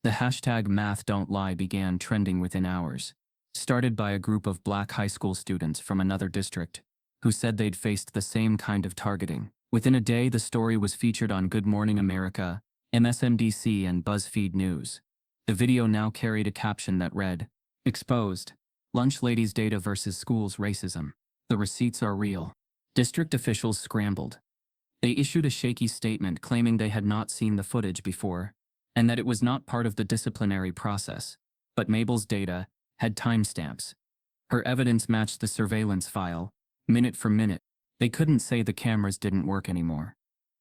The hashtag #MathDon'tLie began trending within hours, started by a group of black high school students from another district who said they'd faced the same kind of targeting. Within a day, the story was featured on Good Morning America, MSNBC, and BuzzFeed News. The video now carried a caption that read, "Exposed. Lunch Ladies' Data versus School's Racism. The receipts are real." District officials scrambled. They issued a shaky statement claiming they had not seen the footage before, and that it was not part of the disciplinary process. But Mabel's data had timestamps. Her evidence matched the surveillance file, minute for minute. They couldn't say the cameras didn't work anymore.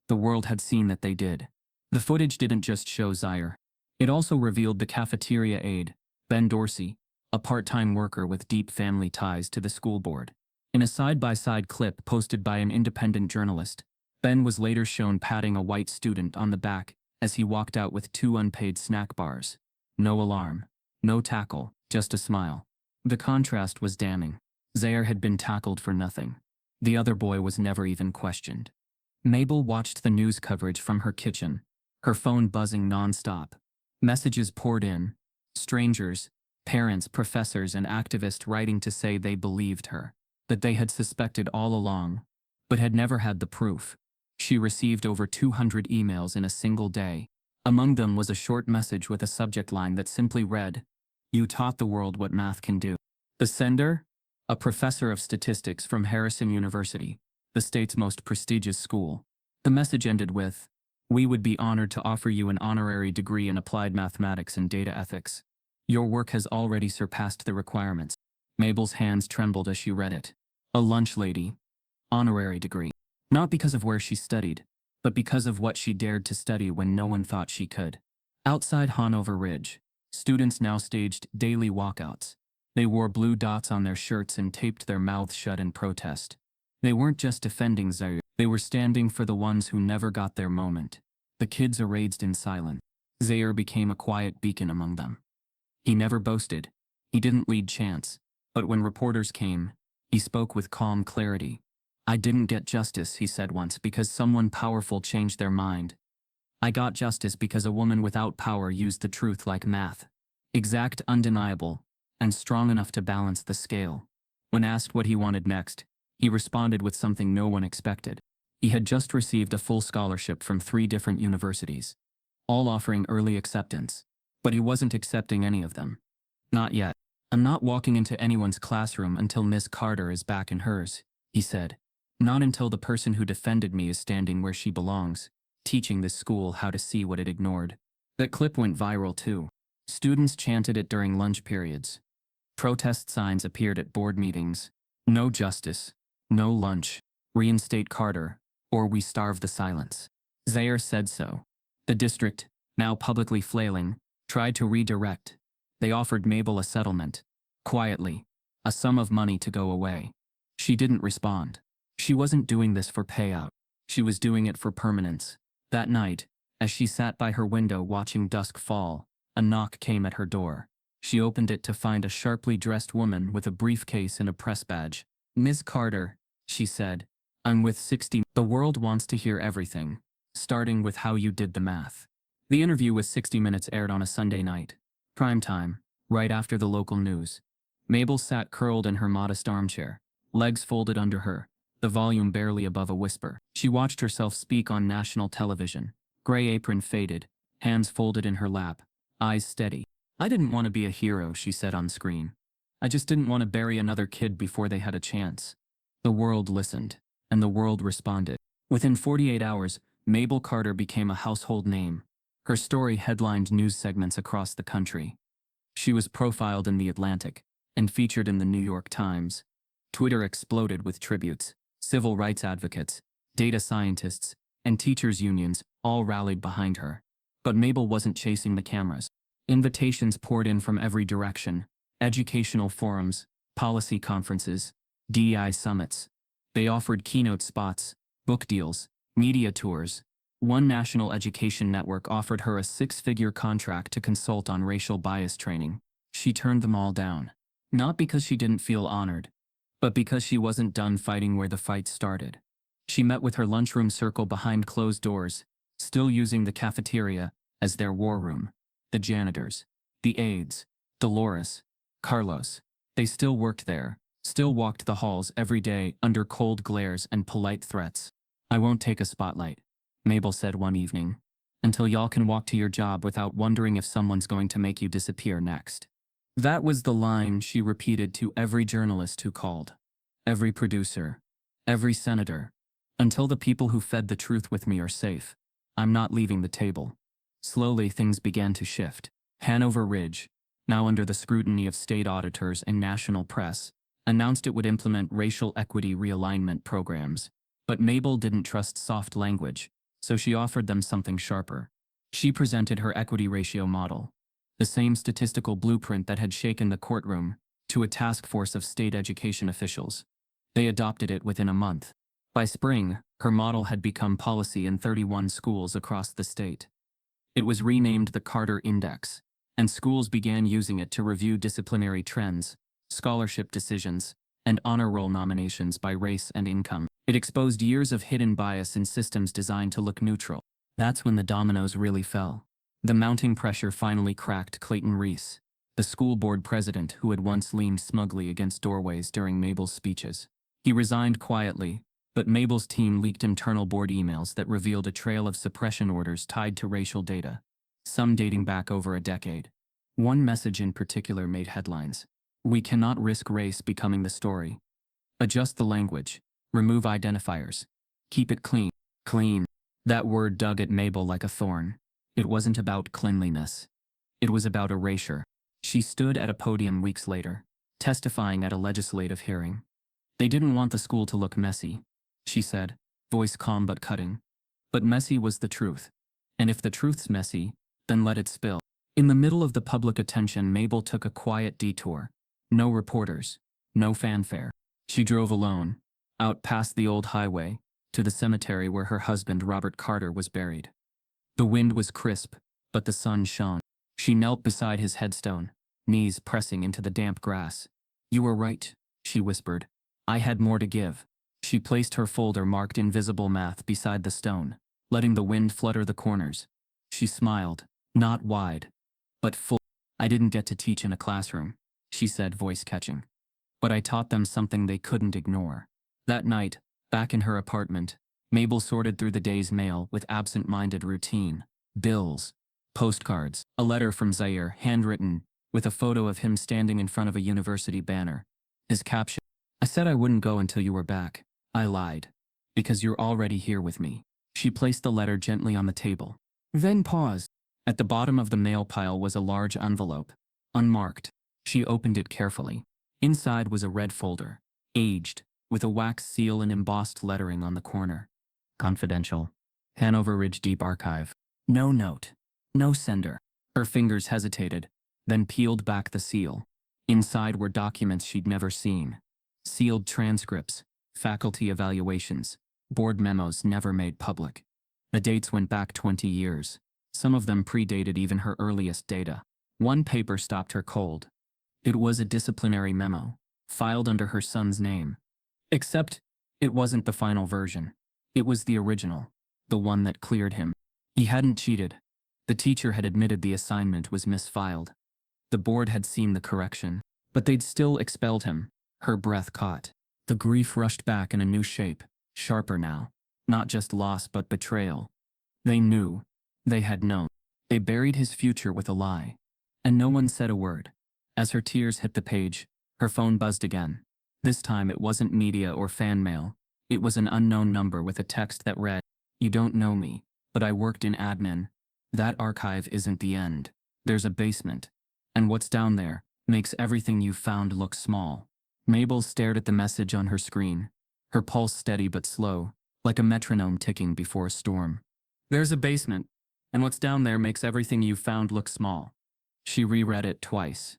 The world had seen that they did. The footage didn't just show Zaire. It also revealed the cafeteria aide, Ben Dorsey, a part-time worker with deep family ties to the school board. In a side-by-side clip posted by an independent journalist, Ben was later shown patting a white student on the back as he walked out with 2 unpaid snack bars. No alarm, no tackle, just a smile. The contrast was damning. Zaire had been tackled for nothing. The other boy was never even questioned. Mabel watched the news coverage from her kitchen, her phone buzzing non-stop. Messages poured in, strangers, parents, professors, and activists writing to say they believed her, that they had suspected all along, but had never had the proof. She received over 200 emails in a single day. Among them was a short message with a subject line that simply read, "You taught the world what math can do." The sender? A professor of statistics from Harrison University, the state's most prestigious school. The message ended with, "We would be honored to offer you an honorary degree in applied mathematics and data ethics. Your work has already surpassed the requirements." Mabel's hands trembled as she read it. A lunch lady. Honorary degree. Not because of where she studied, but because of what she dared to study when no one thought she could. Outside Hanover Ridge, students now staged daily walkouts. They wore blue dots on their shirts and taped their mouths shut in protest. They weren't just defending Zaire, they were standing for the ones who never got their moment. The kids arrayed in silence. Zaire became a quiet beacon among them. He never boasted. He didn't lead chants. But when reporters came, he spoke with calm clarity. "I didn't get justice," he said once, "because someone powerful changed their mind. I got justice because a woman without power used the truth like math. Exact, undeniable, and strong enough to balance the scale." When asked what he wanted next, he responded with something no one expected. He had just received a full scholarship from 3 different universities, all offering early acceptance, but he wasn't accepting any of them. "Not yet. I'm not walking into anyone's classroom until Miss Carter is back in hers," he said. "Not until the person who defended me is standing where she belongs, teaching this school how to see what it ignored." That clip went viral too. Students chanted it during lunch periods. Protest signs appeared at board meetings. "No justice. No lunch. Reinstate Carter, or we starve the silence." Zaire said so. The district, now publicly flailing, tried to redirect. They offered Mabel a settlement. Quietly. A sum of money to go away. She didn't respond. She wasn't doing this for payout. She was doing it for permanence. That night, as she sat by her window watching dusk fall, a knock came at her door. She opened it to find a sharply dressed woman with a briefcase and a press badge. "Miss Carter," she said, "I'm with 60. The world wants to hear everything, starting with how you did the math." The interview with 60 Minutes aired on a Sunday night. Prime time, right after the local news. Mabel sat curled in her modest armchair, legs folded under her, the volume barely above a whisper. She watched herself speak on national television. Gray apron faded, hands folded in her lap, eyes steady. "I didn't want to be a hero," she said on screen. "I just didn't want to bury another kid before they had a chance." The world listened, and the world responded. Within 48 hours, Mabel Carter became a household name. Her story headlined news segments across the country. She was profiled in The Atlantic and featured in the New York Times. Twitter exploded with tributes. Civil rights advocates, data scientists, and teachers' unions all rallied behind her. But Mabel wasn't chasing the cameras. Invitations poured in from every direction: educational forums, policy conferences, DEI summits. They offered keynote spots, book deals, media tours. One national education network offered her a 6-figure contract to consult on racial bias training. She turned them all down. Not because she didn't feel honored, but because she wasn't done fighting where the fight started. She met with her lunchroom circle behind closed doors, still using the cafeteria as their war room. The janitors, the aides, Dolores, Carlos, they still worked there, still walked the halls every day under cold glares and polite threats. "I won't take a spotlight," Mabel said one evening, "until y'all can walk to your job without wondering if someone's going to make you disappear next." That was the line she repeated to every journalist who called, every producer, every senator. "Until the people who fed the truth with me are safe, I'm not leaving the table." Slowly, things began to shift. Hanover Ridge, now under the scrutiny of state auditors and national press, announced it would implement racial equity realignment programs. But Mabel didn't trust soft language, so she offered them something sharper. She presented her equity ratio model, the same statistical blueprint that had shaken the courtroom, to a task force of state education officials. They adopted it within a month. By spring, her model had become policy in 31 schools across the state. It was renamed the Carter Index, and schools began using it to review disciplinary trends, scholarship decisions, and honor roll nominations by race and income. It exposed years of hidden bias in systems designed to look neutral. That's when the dominoes really fell. The mounting pressure finally cracked Clayton Reese, the school board president who had once leaned smugly against doorways during Mabel's speeches. He resigned quietly, but Mabel's team leaked internal board emails that revealed a trail of suppression orders tied to racial data, some dating back over a decade. One message in particular made headlines: "We cannot risk race becoming the story. Adjust the language. Remove identifiers. Keep it clean." Clean. That word dug at Mabel like a thorn. It wasn't about cleanliness. It was about erasure. She stood at a podium weeks later, testifying at a legislative hearing. "They didn't want the school to look messy," she said, voice calm but cutting. "But messy was the truth. And if the truth's messy, then let it spill." In the middle of the public attention, Mabel took a quiet detour. No reporters. No fanfare. She drove alone, out past the old highway, to the cemetery where her husband Robert Carter was buried. The wind was crisp, but the sun shone. She knelt beside his headstone, knees pressing into the damp grass. "You were right," she whispered. "I had more to give." She placed her folder marked invisible math beside the stone, letting the wind flutter the corners. She smiled, not wide, but full. I didn't get to teach in a classroom, she said, voice catching. But I taught them something they couldn't ignore. That night, back in her apartment, Mabel sorted through the day's mail with absent-minded routine. Bills, postcards, a letter from Zaire, handwritten, with a photo of him standing in front of a university banner. His caption, "I said I wouldn't go until you were back. I lied. Because you're already here with me." She placed the letter gently on the table, then paused. At the bottom of the mail pile was a large envelope, unmarked. She opened it carefully. Inside was a red folder, aged, with a wax seal and embossed lettering on the corner. Confidential. Hanover Ridge Deep Archive. No note. No sender. Her fingers hesitated, then peeled back the seal. Inside were documents she'd never seen. Sealed transcripts, faculty evaluations, board memos never made public. The dates went back 20 years. Some of them predated even her earliest data. One paper stopped her cold. It was a disciplinary memo, filed under her son's name. Except, it wasn't the final version. It was the original, the one that cleared him. He hadn't cheated. The teacher had admitted the assignment was misfiled. The board had seen the correction, but they'd still expelled him. Her breath caught. The grief rushed back in a new shape, sharper now. Not just loss but betrayal. They knew. They had known. They buried his future with a lie. And no one said a word. As her tears hit the page, her phone buzzed again. This time it wasn't media or fan mail. It was an unknown number with a text that read, "You don't know me, but I worked in admin. That archive isn't the end. There's a basement. And what's down there makes everything you've found look small." Mabel stared at the message on her screen, her pulse steady but slow, like a metronome ticking before a storm. "There's a basement, and what's down there makes everything you've found look small." She reread it twice.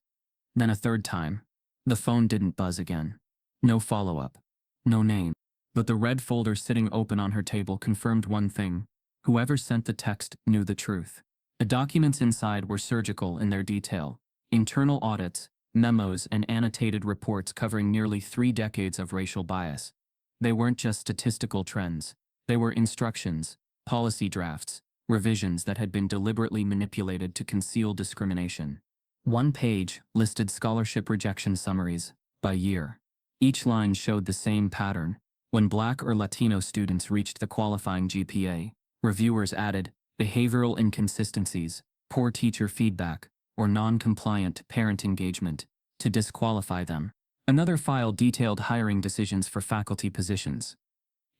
Then a third time. The phone didn't buzz again. No follow-up. No name. But the red folder sitting open on her table confirmed one thing. Whoever sent the text knew the truth. The documents inside were surgical in their detail. Internal audits, memos, and annotated reports covering nearly 3 decades of racial bias. They weren't just statistical trends. They were instructions, policy drafts, revisions that had been deliberately manipulated to conceal discrimination. One page listed scholarship rejection summaries by year. Each line showed the same pattern. When Black or Latino students reached the qualifying GPA, reviewers added behavioral inconsistencies, poor teacher feedback, or non-compliant parent engagement to disqualify them. Another file detailed hiring decisions for faculty positions.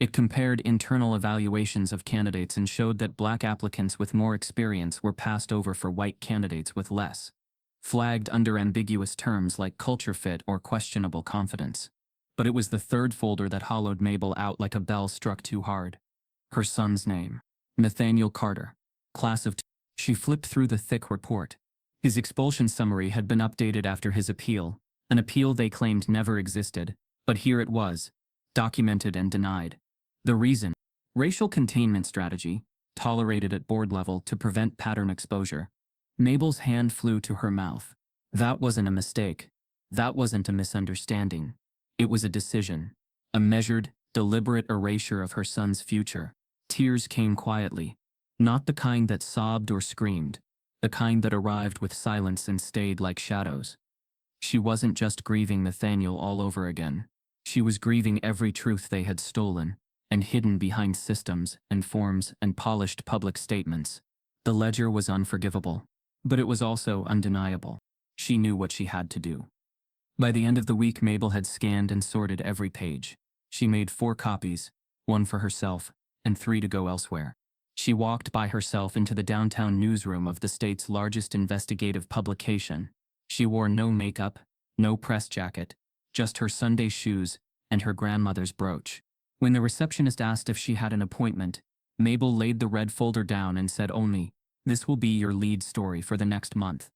It compared internal evaluations of candidates and showed that Black applicants with more experience were passed over for white candidates with less, flagged under ambiguous terms like culture fit or questionable confidence. But it was the third folder that hollowed Mabel out like a bell struck too hard. Her son's name. Nathaniel Carter. Class of She flipped through the thick report. His expulsion summary had been updated after his appeal, an appeal they claimed never existed, but here it was, documented and denied. The reason? Racial containment strategy, tolerated at board level to prevent pattern exposure. Mabel's hand flew to her mouth. That wasn't a mistake. That wasn't a misunderstanding. It was a decision. A measured, deliberate erasure of her son's future. Tears came quietly. Not the kind that sobbed or screamed. The kind that arrived with silence and stayed like shadows. She wasn't just grieving Nathaniel all over again. She was grieving every truth they had stolen and hidden behind systems and forms and polished public statements. The ledger was unforgivable, but it was also undeniable. She knew what she had to do. By the end of the week, Mabel had scanned and sorted every page. She made 4 copies, 1 for herself, and 3 to go elsewhere. She walked by herself into the downtown newsroom of the state's largest investigative publication. She wore no makeup, no press jacket, just her Sunday shoes and her grandmother's brooch. When the receptionist asked if she had an appointment, Mabel laid the red folder down and said only, "This will be your lead story for the next month."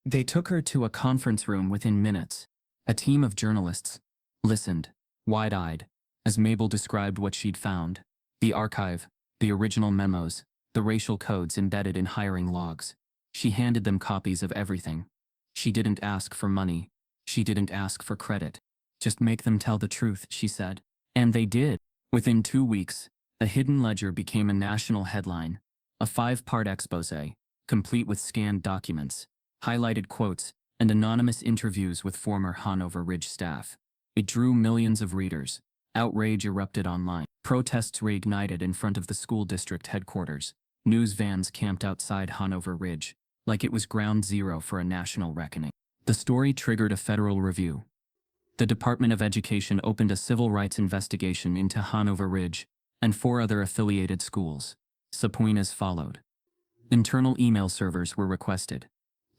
They took her to a conference room within minutes. A team of journalists listened, wide-eyed, as Mabel described what she'd found. The archive, the original memos, the racial codes embedded in hiring logs. She handed them copies of everything. She didn't ask for money. She didn't ask for credit. "Just make them tell the truth," she said. And they did. Within 2 weeks, a hidden ledger became a national headline, a 5-part expose, complete with scanned documents, highlighted quotes, and anonymous interviews with former Hanover Ridge staff. It drew millions of readers. Outrage erupted online. Protests reignited in front of the school district headquarters. News vans camped outside Hanover Ridge, like it was ground zero for a national reckoning. The story triggered a federal review. The Department of Education opened a civil rights investigation into Hanover Ridge and 4 other affiliated schools. Subpoenas followed. Internal email servers were requested.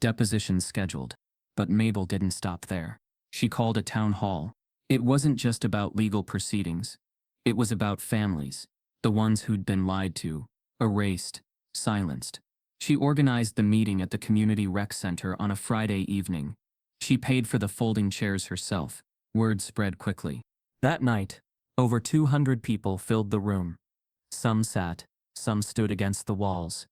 Depositions scheduled. But Mabel didn't stop there. She called a town hall. It wasn't just about legal proceedings. It was about families, the ones who'd been lied to, erased, silenced. She organized the meeting at the community rec center on a Friday evening. She paid for the folding chairs herself. Word spread quickly. That night, over 200 people filled the room. Some sat, some stood against the walls.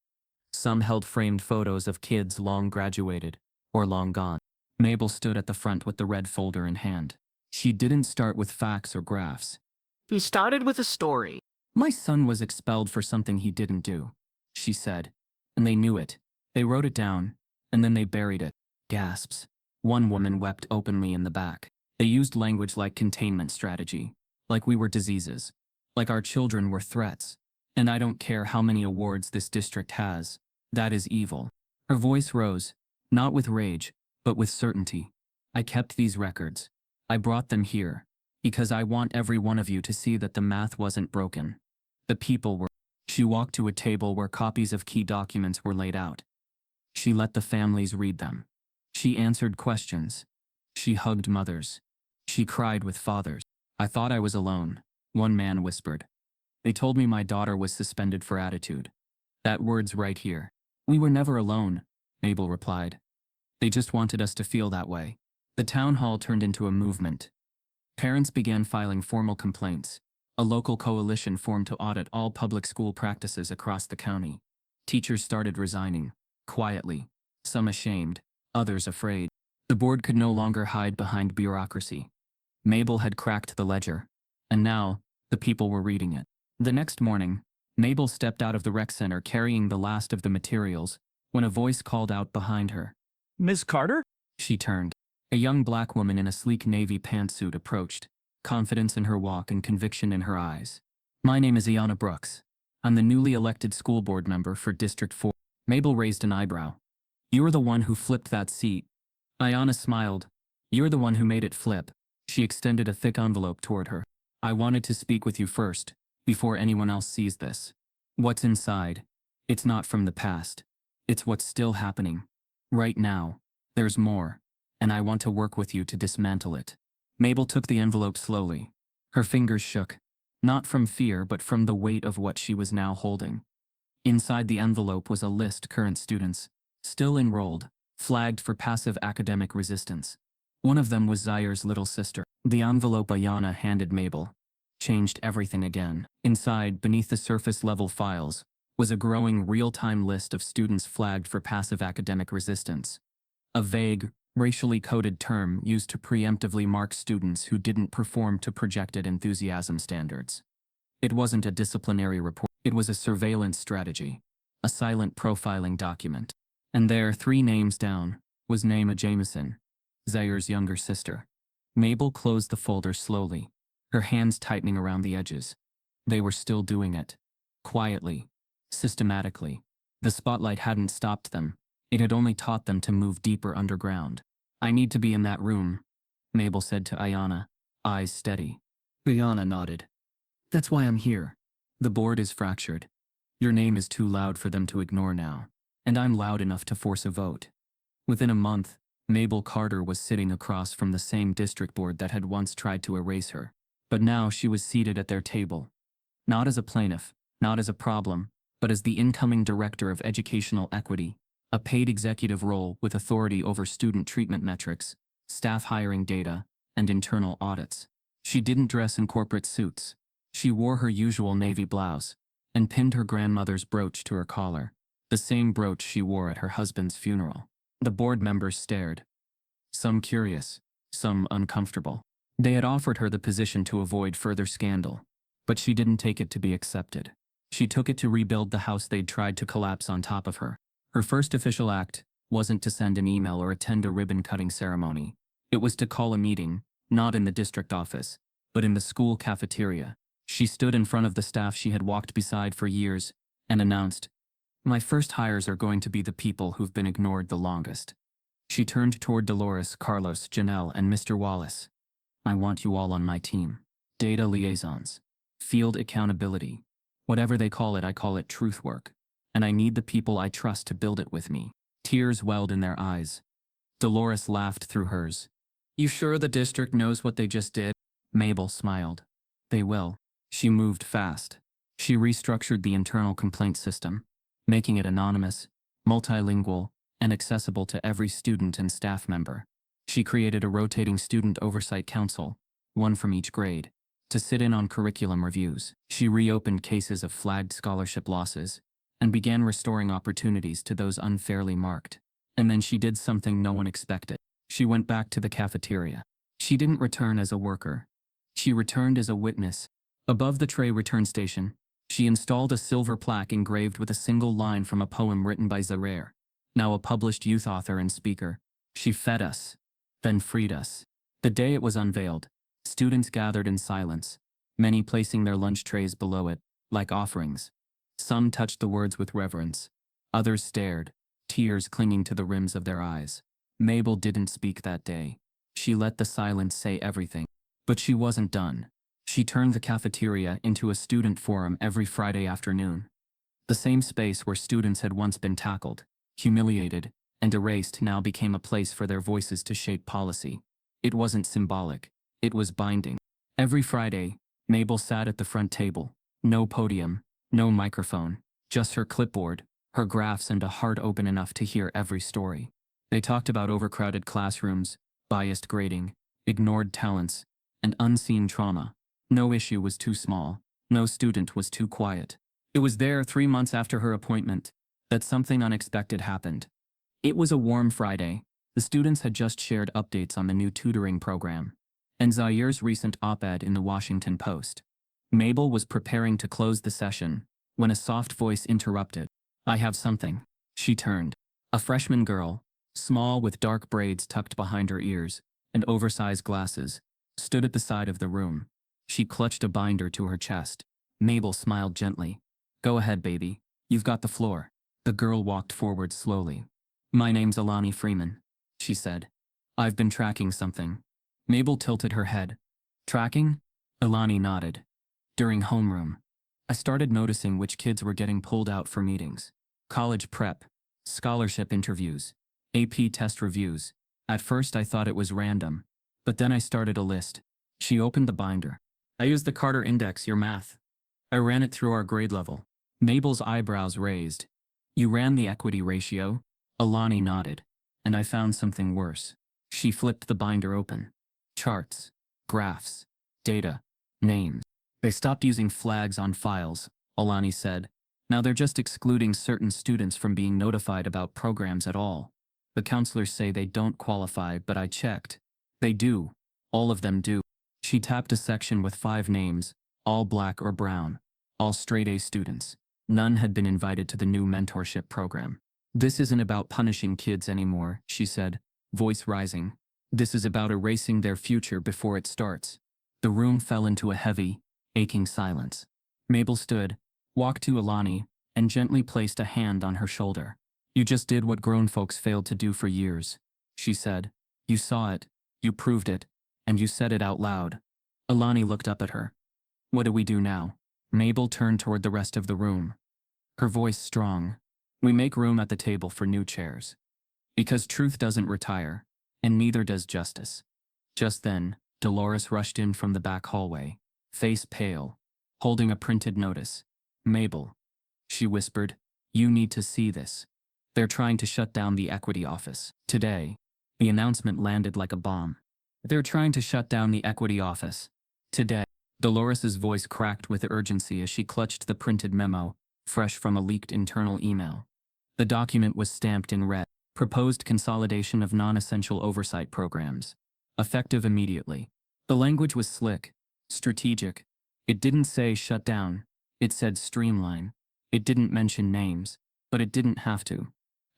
Some held framed photos of kids long graduated or long gone. Mabel stood at the front with the red folder in hand. She didn't start with facts or graphs. He started with a story. My son was expelled for something he didn't do, she said. And they knew it. They wrote it down, and then they buried it. Gasps. One woman wept openly in the back. They used language like containment strategy, like we were diseases, like our children were threats. And I don't care how many awards this district has. That is evil. Her voice rose, not with rage, but with certainty. I kept these records. I brought them here, because I want every one of you to see that the math wasn't broken. The people were. She walked to a table where copies of key documents were laid out. She let the families read them. She answered questions. She hugged mothers. She cried with fathers. I thought I was alone, one man whispered. They told me my daughter was suspended for attitude. That word's right here. We were never alone, Mabel replied. They just wanted us to feel that way. The town hall turned into a movement. Parents began filing formal complaints. A local coalition formed to audit all public school practices across the county. Teachers started resigning, quietly, some ashamed, others afraid. The board could no longer hide behind bureaucracy. Mabel had cracked the ledger, and now, the people were reading it. The next morning, Mabel stepped out of the rec center carrying the last of the materials, when a voice called out behind her. Miss Carter? She turned. A young black woman in a sleek navy pantsuit approached, confidence in her walk and conviction in her eyes. My name is Ayanna Brooks. I'm the newly elected school board member for District 4. Mabel raised an eyebrow. You're the one who flipped that seat. Ayanna smiled. You're the one who made it flip. She extended a thick envelope toward her. I wanted to speak with you first, before anyone else sees this. What's inside? It's not from the past. It's what's still happening. Right now. There's more. And I want to work with you to dismantle it. Mabel took the envelope slowly. Her fingers shook, not from fear but from the weight of what she was now holding. Inside the envelope was a list current students, still enrolled, flagged for passive academic resistance. One of them was Zaire's little sister. The envelope Ayanna handed Mabel changed everything again. Inside, beneath the surface-level files, was a growing real-time list of students flagged for passive academic resistance. A vague, racially coded term used to preemptively mark students who didn't perform to projected enthusiasm standards. It wasn't a disciplinary report, it was a surveillance strategy, a silent profiling document. And there, 3 names down, was Naima Jameson, Zaire's younger sister. Mabel closed the folder slowly, her hands tightening around the edges. They were still doing it. Quietly. Systematically. The spotlight hadn't stopped them. It had only taught them to move deeper underground. I need to be in that room, Mabel said to Ayanna, eyes steady. Ayanna nodded. That's why I'm here. The board is fractured. Your name is too loud for them to ignore now. And I'm loud enough to force a vote. Within a month, Mabel Carter was sitting across from the same district board that had once tried to erase her. But now she was seated at their table. Not as a plaintiff, not as a problem, but as the incoming director of educational equity, a paid executive role with authority over student treatment metrics, staff hiring data, and internal audits. She didn't dress in corporate suits. She wore her usual navy blouse and pinned her grandmother's brooch to her collar, the same brooch she wore at her husband's funeral. The board members stared. Some curious, some uncomfortable. They had offered her the position to avoid further scandal, but she didn't take it to be accepted. She took it to rebuild the house they'd tried to collapse on top of her. Her first official act wasn't to send an email or attend a ribbon-cutting ceremony. It was to call a meeting, not in the district office, but in the school cafeteria. She stood in front of the staff she had walked beside for years and announced, "My first hires are going to be the people who've been ignored the longest." She turned toward Dolores, Carlos, Janelle, and Mr. Wallace. "I want you all on my team. Data liaisons. Field accountability. Whatever they call it, I call it truth work. And I need the people I trust to build it with me." Tears welled in their eyes. Dolores laughed through hers. "You sure the district knows what they just did?" Mabel smiled. "They will." She moved fast. She restructured the internal complaint system, making it anonymous, multilingual, and accessible to every student and staff member. She created a rotating student oversight council, one from each grade, to sit in on curriculum reviews. She reopened cases of flagged scholarship losses and began restoring opportunities to those unfairly marked. And then she did something no one expected. She went back to the cafeteria. She didn't return as a worker. She returned as a witness. Above the tray return station, she installed a silver plaque engraved with a single line from a poem written by Zarer, now a published youth author and speaker. "She fed us, then freed us." The day it was unveiled, students gathered in silence, many placing their lunch trays below it, like offerings. Some touched the words with reverence. Others stared, tears clinging to the rims of their eyes. Mabel didn't speak that day. She let the silence say everything. But she wasn't done. She turned the cafeteria into a student forum every Friday afternoon. The same space where students had once been tackled, humiliated, and erased now became a place for their voices to shape policy. It wasn't symbolic. It was binding. Every Friday, Mabel sat at the front table. No podium, no microphone, just her clipboard, her graphs, and a heart open enough to hear every story. They talked about overcrowded classrooms, biased grading, ignored talents, and unseen trauma. No issue was too small. No student was too quiet. It was there, 3 months after her appointment, that something unexpected happened. It was a warm Friday. The students had just shared updates on the new tutoring program, and Zair's recent op-ed in the Washington Post. Mabel was preparing to close the session when a soft voice interrupted. "I have something." She turned. A freshman girl, small with dark braids tucked behind her ears and oversized glasses, stood at the side of the room. She clutched a binder to her chest. Mabel smiled gently. "Go ahead, baby. You've got the floor." The girl walked forward slowly. "My name's Alani Freeman," she said. "I've been tracking something." Mabel tilted her head. "Tracking?" Alani nodded. "During homeroom, I started noticing which kids were getting pulled out for meetings. College prep, scholarship interviews, AP test reviews. At first I thought it was random, but then I started a list." She opened the binder. "I used the Carter Index, your math. I ran it through our grade level." Mabel's eyebrows raised. "You ran the equity ratio?" Alani nodded. "And I found something worse." She flipped the binder open. Charts, graphs, data, names. "They stopped using flags on files," Alani said. "Now they're just excluding certain students from being notified about programs at all. The counselors say they don't qualify, but I checked. They do. All of them do." She tapped a section with 5 names, all black or brown, all straight-A students. None had been invited to the new mentorship program. "This isn't about punishing kids anymore," she said, voice rising. "This is about erasing their future before it starts." The room fell into a heavy, aching silence. Mabel stood, walked to Alani, and gently placed a hand on her shoulder. "You just did what grown folks failed to do for years," she said. "You saw it, you proved it, and you said it out loud." Alani looked up at her. "What do we do now?" Mabel turned toward the rest of the room. Her voice strong. "We make room at the table for new chairs. Because truth doesn't retire, and neither does justice." Just then, Dolores rushed in from the back hallway, face pale, holding a printed notice. "Mabel," she whispered, "you need to see this. They're trying to shut down the equity office. Today." The announcement landed like a bomb. "They're trying to shut down the equity office. Today." Dolores's voice cracked with urgency as she clutched the printed memo, fresh from a leaked internal email. The document was stamped in red. "Proposed consolidation of non-essential oversight programs. Effective immediately. The language was slick, strategic. It didn't say shut down. It said streamline. It didn't mention names, but it didn't have to.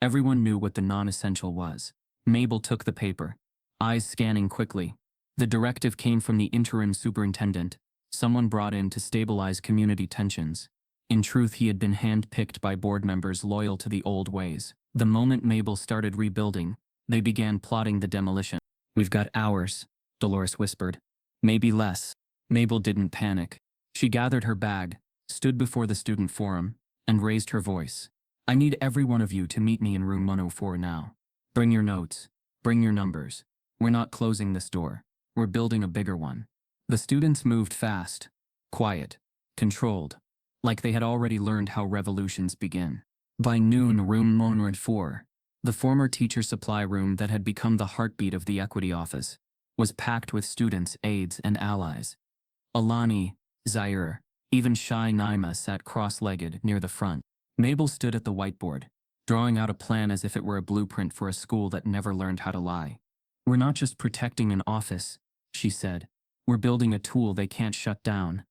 Everyone knew what the non-essential was. Mabel took the paper, eyes scanning quickly. The directive came from the interim superintendent, someone brought in to stabilize community tensions. In truth, he had been hand-picked by board members loyal to the old ways. The moment Mabel started rebuilding, they began plotting the demolition. "We've got hours," Dolores whispered. "Maybe less." Mabel didn't panic. She gathered her bag, stood before the student forum, and raised her voice. "I need every one of you to meet me in room 104 now. Bring your notes. Bring your numbers. We're not closing this door. We're building a bigger one." The students moved fast, quiet, controlled, like they had already learned how revolutions begin. By noon, room 104, the former teacher supply room that had become the heartbeat of the equity office, was packed with students, aides, and allies. Alani, Zaire, even shy Naima sat cross-legged near the front. Mabel stood at the whiteboard, drawing out a plan as if it were a blueprint for a school that never learned how to lie. "We're not just protecting an office," she said. "We're building a tool they can't shut down."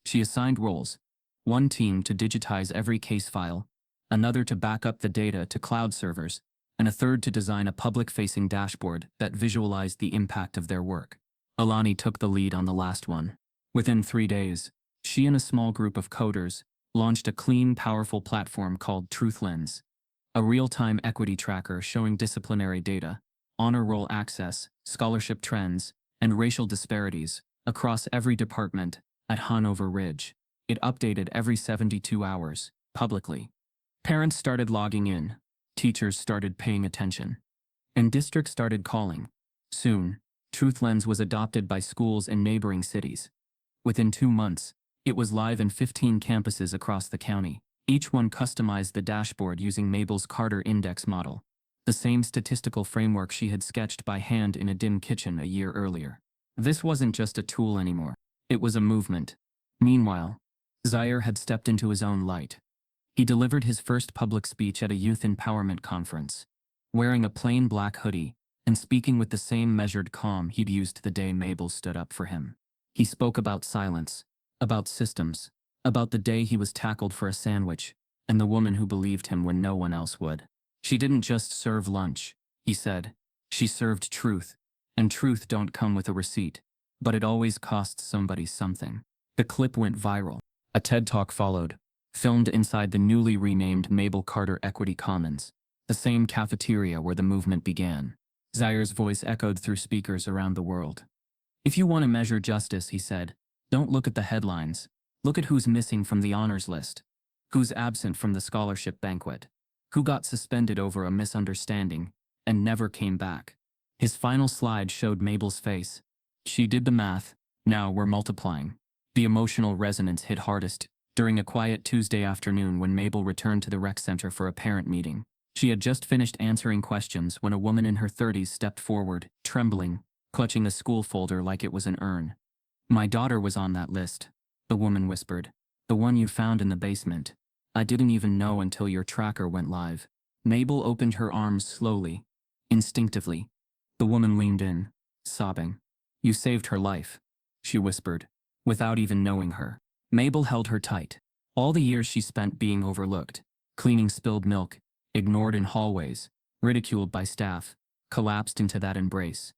She assigned roles. One team to digitize every case file, another to back up the data to cloud servers, and a third to design a public-facing dashboard that visualized the impact of their work. Alani took the lead on the last one. Within 3 days, she and a small group of coders launched a clean, powerful platform called TruthLens, a real-time equity tracker showing disciplinary data, honor roll access, scholarship trends, and racial disparities across every department at Hanover Ridge. It updated every 72 hours, publicly. Parents started logging in, teachers started paying attention, and districts started calling. Soon, TruthLens was adopted by schools in neighboring cities. Within 2 months, it was live in 15 campuses across the county. Each one customized the dashboard using Mabel's Carter Index model, the same statistical framework she had sketched by hand in a dim kitchen a year earlier. This wasn't just a tool anymore. It was a movement. Meanwhile, Zaire had stepped into his own light. He delivered his first public speech at a youth empowerment conference, wearing a plain black hoodie and speaking with the same measured calm he'd used the day Mabel stood up for him. He spoke about silence, about systems, about the day he was tackled for a sandwich, and the woman who believed him when no one else would. "She didn't just serve lunch," he said. "She served truth, and truth don't come with a receipt, but it always costs somebody something." The clip went viral. A TED Talk followed, filmed inside the newly renamed Mabel Carter Equity Commons, the same cafeteria where the movement began. Zaire's voice echoed through speakers around the world. "If you want to measure justice," he said, "don't look at the headlines. Look at who's missing from the honors list, who's absent from the scholarship banquet, who got suspended over a misunderstanding and never came back." His final slide showed Mabel's face. She did the math. Now we're multiplying. The emotional resonance hit hardest during a quiet Tuesday afternoon when Mabel returned to the rec center for a parent meeting. She had just finished answering questions when a woman in her 30s stepped forward, trembling, clutching a school folder like it was an urn. "My daughter was on that list," the woman whispered. "The one you found in the basement. I didn't even know until your tracker went live." Mabel opened her arms slowly, instinctively. The woman leaned in, sobbing. "You saved her life," she whispered, without even knowing her. Mabel held her tight. All the years she spent being overlooked, cleaning spilled milk, ignored in hallways, ridiculed by staff, collapsed into that embrace.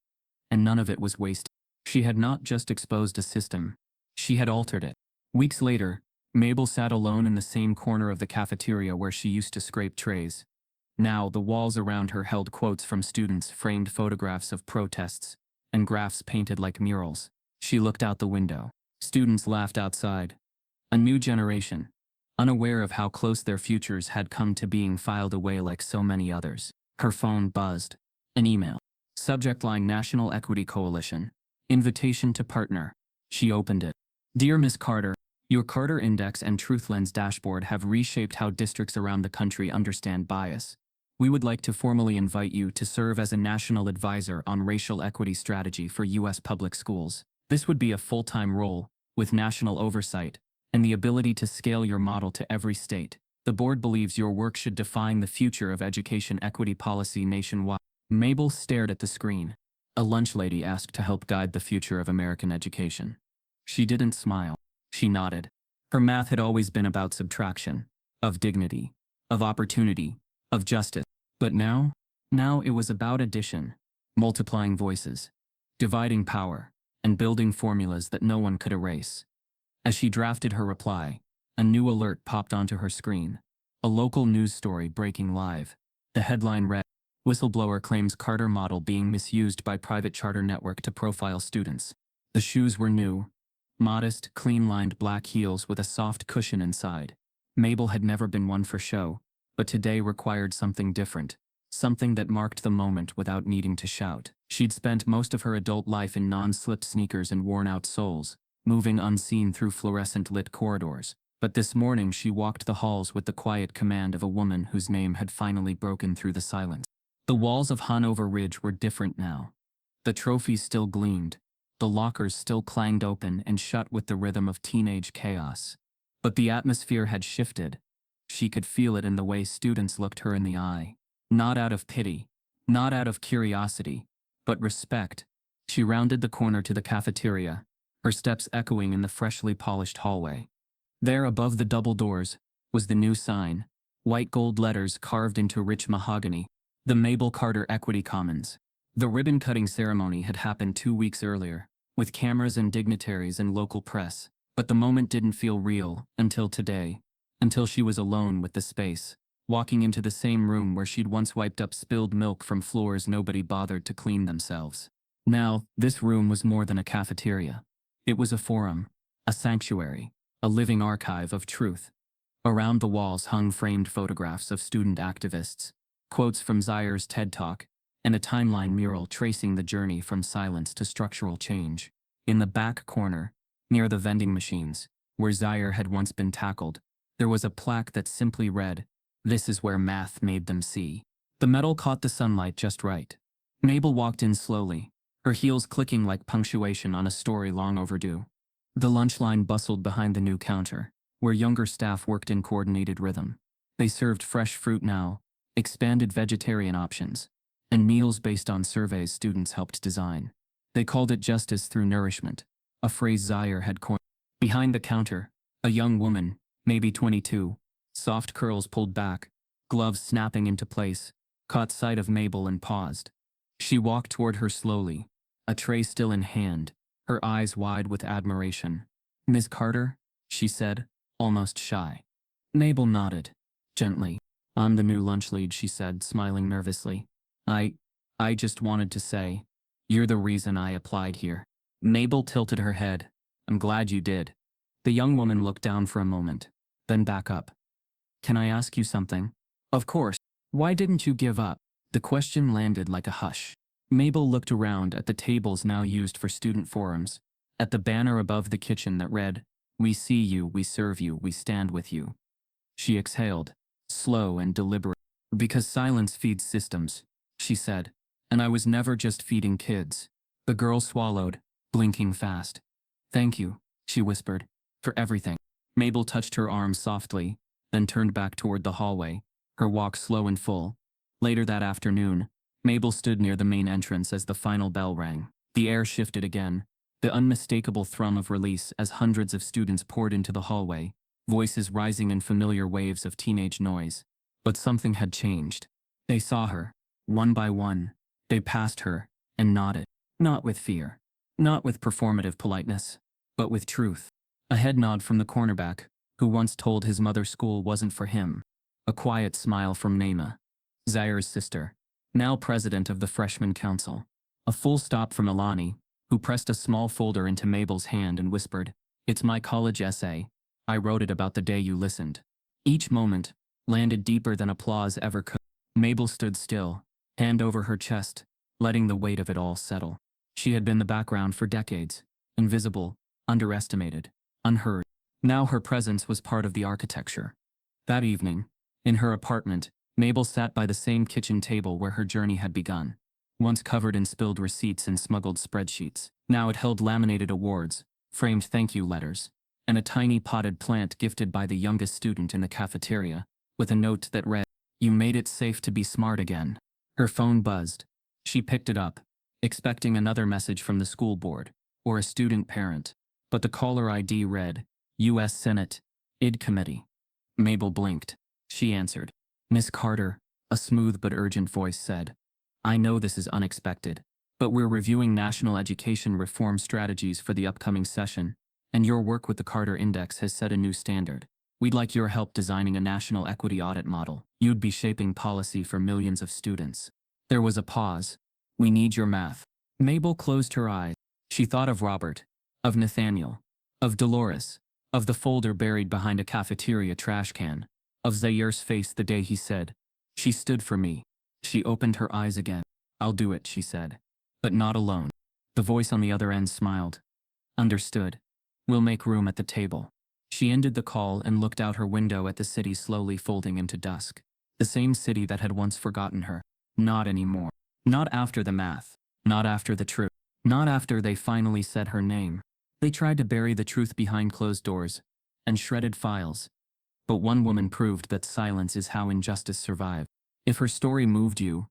And none of it was wasted. She had not just exposed a system, she had altered it. Weeks later, Mabel sat alone in the same corner of the cafeteria where she used to scrape trays. Now, the walls around her held quotes from students, framed photographs of protests, and graphs painted like murals. She looked out the window. Students laughed outside. A new generation, unaware of how close their futures had come to being filed away like so many others. Her phone buzzed. An email. Subject line: National Equity Coalition. Invitation to partner. She opened it. "Dear Ms. Carter, your Carter Index and TruthLens dashboard have reshaped how districts around the country understand bias. We would like to formally invite you to serve as a national advisor on racial equity strategy for U.S. public schools. This would be a full-time role, with national oversight, and the ability to scale your model to every state. The board believes your work should define the future of education equity policy nationwide." Mabel stared at the screen. A lunch lady asked to help guide the future of American education. She didn't smile. She nodded. Her math had always been about subtraction, of dignity, of opportunity, of justice. But now it was about addition, multiplying voices, dividing power, and building formulas that no one could erase. As she drafted her reply, a new alert popped onto her screen. A local news story breaking live. The headline read, "Whistleblower claims Carter model being misused by private charter network to profile students." The shoes were new, modest, clean-lined black heels with a soft cushion inside. Mabel had never been one for show, but today required something different, something that marked the moment without needing to shout. She'd spent most of her adult life in non-slip sneakers and worn-out soles, moving unseen through fluorescent-lit corridors. But this morning she walked the halls with the quiet command of a woman whose name had finally broken through the silence. The walls of Hanover Ridge were different now. The trophies still gleamed. The lockers still clanged open and shut with the rhythm of teenage chaos. But the atmosphere had shifted. She could feel it in the way students looked her in the eye. Not out of pity, not out of curiosity, but respect. She rounded the corner to the cafeteria, her steps echoing in the freshly polished hallway. There above the double doors was the new sign, white gold letters carved into rich mahogany, the Mabel Carter Equity Commons. The ribbon-cutting ceremony had happened 2 weeks earlier, with cameras and dignitaries and local press, but the moment didn't feel real until today, until she was alone with the space, walking into the same room where she'd once wiped up spilled milk from floors nobody bothered to clean themselves. Now, this room was more than a cafeteria. It was a forum, a sanctuary, a living archive of truth. Around the walls hung framed photographs of student activists, quotes from Zaire's TED Talk, and a timeline mural tracing the journey from silence to structural change. In the back corner, near the vending machines, where Zaire had once been tackled, there was a plaque that simply read, "This is where math made them see." The metal caught the sunlight just right. Mabel walked in slowly, her heels clicking like punctuation on a story long overdue. The lunch line bustled behind the new counter, where younger staff worked in coordinated rhythm. They served fresh fruit now, expanded vegetarian options, and meals based on surveys students helped design. They called it justice through nourishment, a phrase Zaire had coined. Behind the counter, a young woman, maybe 22, soft curls pulled back, gloves snapping into place, caught sight of Mabel and paused. She walked toward her slowly, a tray still in hand, her eyes wide with admiration. "Ms. Carter?" she said, almost shy. Mabel nodded, gently. "I'm the new lunch lead," she said, smiling nervously. I just wanted to say, you're the reason I applied here." Mabel tilted her head. "I'm glad you did." The young woman looked down for a moment, then back up. "Can I ask you something?" "Of course. Why didn't you give up?" The question landed like a hush. Mabel looked around at the tables now used for student forums, at the banner above the kitchen that read, "We see you, we serve you, we stand with you." She exhaled, slow and deliberate. "Because silence feeds systems," she said, "and I was never just feeding kids." The girl swallowed, blinking fast. "Thank you," she whispered, "for everything." Mabel touched her arm softly, then turned back toward the hallway, her walk slow and full. Later that afternoon, Mabel stood near the main entrance as the final bell rang. The air shifted again, the unmistakable thrum of release as hundreds of students poured into the hallway, voices rising in familiar waves of teenage noise. But something had changed. They saw her, one by one. They passed her, and nodded. Not with fear, not with performative politeness, but with truth. A head nod from the cornerback, who once told his mother school wasn't for him. A quiet smile from Naima, Zaire's sister, now president of the freshman council. A full stop from Alani, who pressed a small folder into Mabel's hand and whispered, "It's my college essay. I wrote it about the day you listened." Each moment landed deeper than applause ever could. Mabel stood still, hand over her chest, letting the weight of it all settle. She had been the background for decades, invisible, underestimated, unheard. Now her presence was part of the architecture. That evening, in her apartment, Mabel sat by the same kitchen table where her journey had begun. Once covered in spilled receipts and smuggled spreadsheets, now it held laminated awards, framed thank you letters, and a tiny potted plant gifted by the youngest student in the cafeteria, with a note that read, "You made it safe to be smart again." Her phone buzzed. She picked it up. expecting another message from the school board or a student parent. But the caller ID read, U.S. Senate, ID Committee. Mabel blinked. She answered. Miss Carter, a smooth but urgent voice said. I know this is unexpected, but we're reviewing national education reform strategies for the upcoming session, and your work with the Carter Index has set a new standard. We'd like your help designing a national equity audit model. You'd be shaping policy for millions of students. There was a pause. We need your math. Mabel closed her eyes. She thought of Robert, of Nathaniel, of Dolores, of the folder buried behind a cafeteria trash can, of Zair's face the day he said, She stood for me. She opened her eyes again. I'll do it, she said. But not alone. The voice on the other end smiled. Understood. We'll make room at the table. She ended the call and looked out her window at the city slowly folding into dusk. The same city that had once forgotten her. Not anymore. Not after the math. Not after the truth. Not after they finally said her name. They tried to bury the truth behind closed doors and shredded files. But one woman proved that silence is how injustice survives. If her story moved you,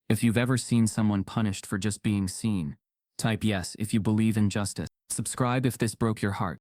if you've ever seen someone punished for just being seen, type yes if you believe in justice. Subscribe if this broke your heart.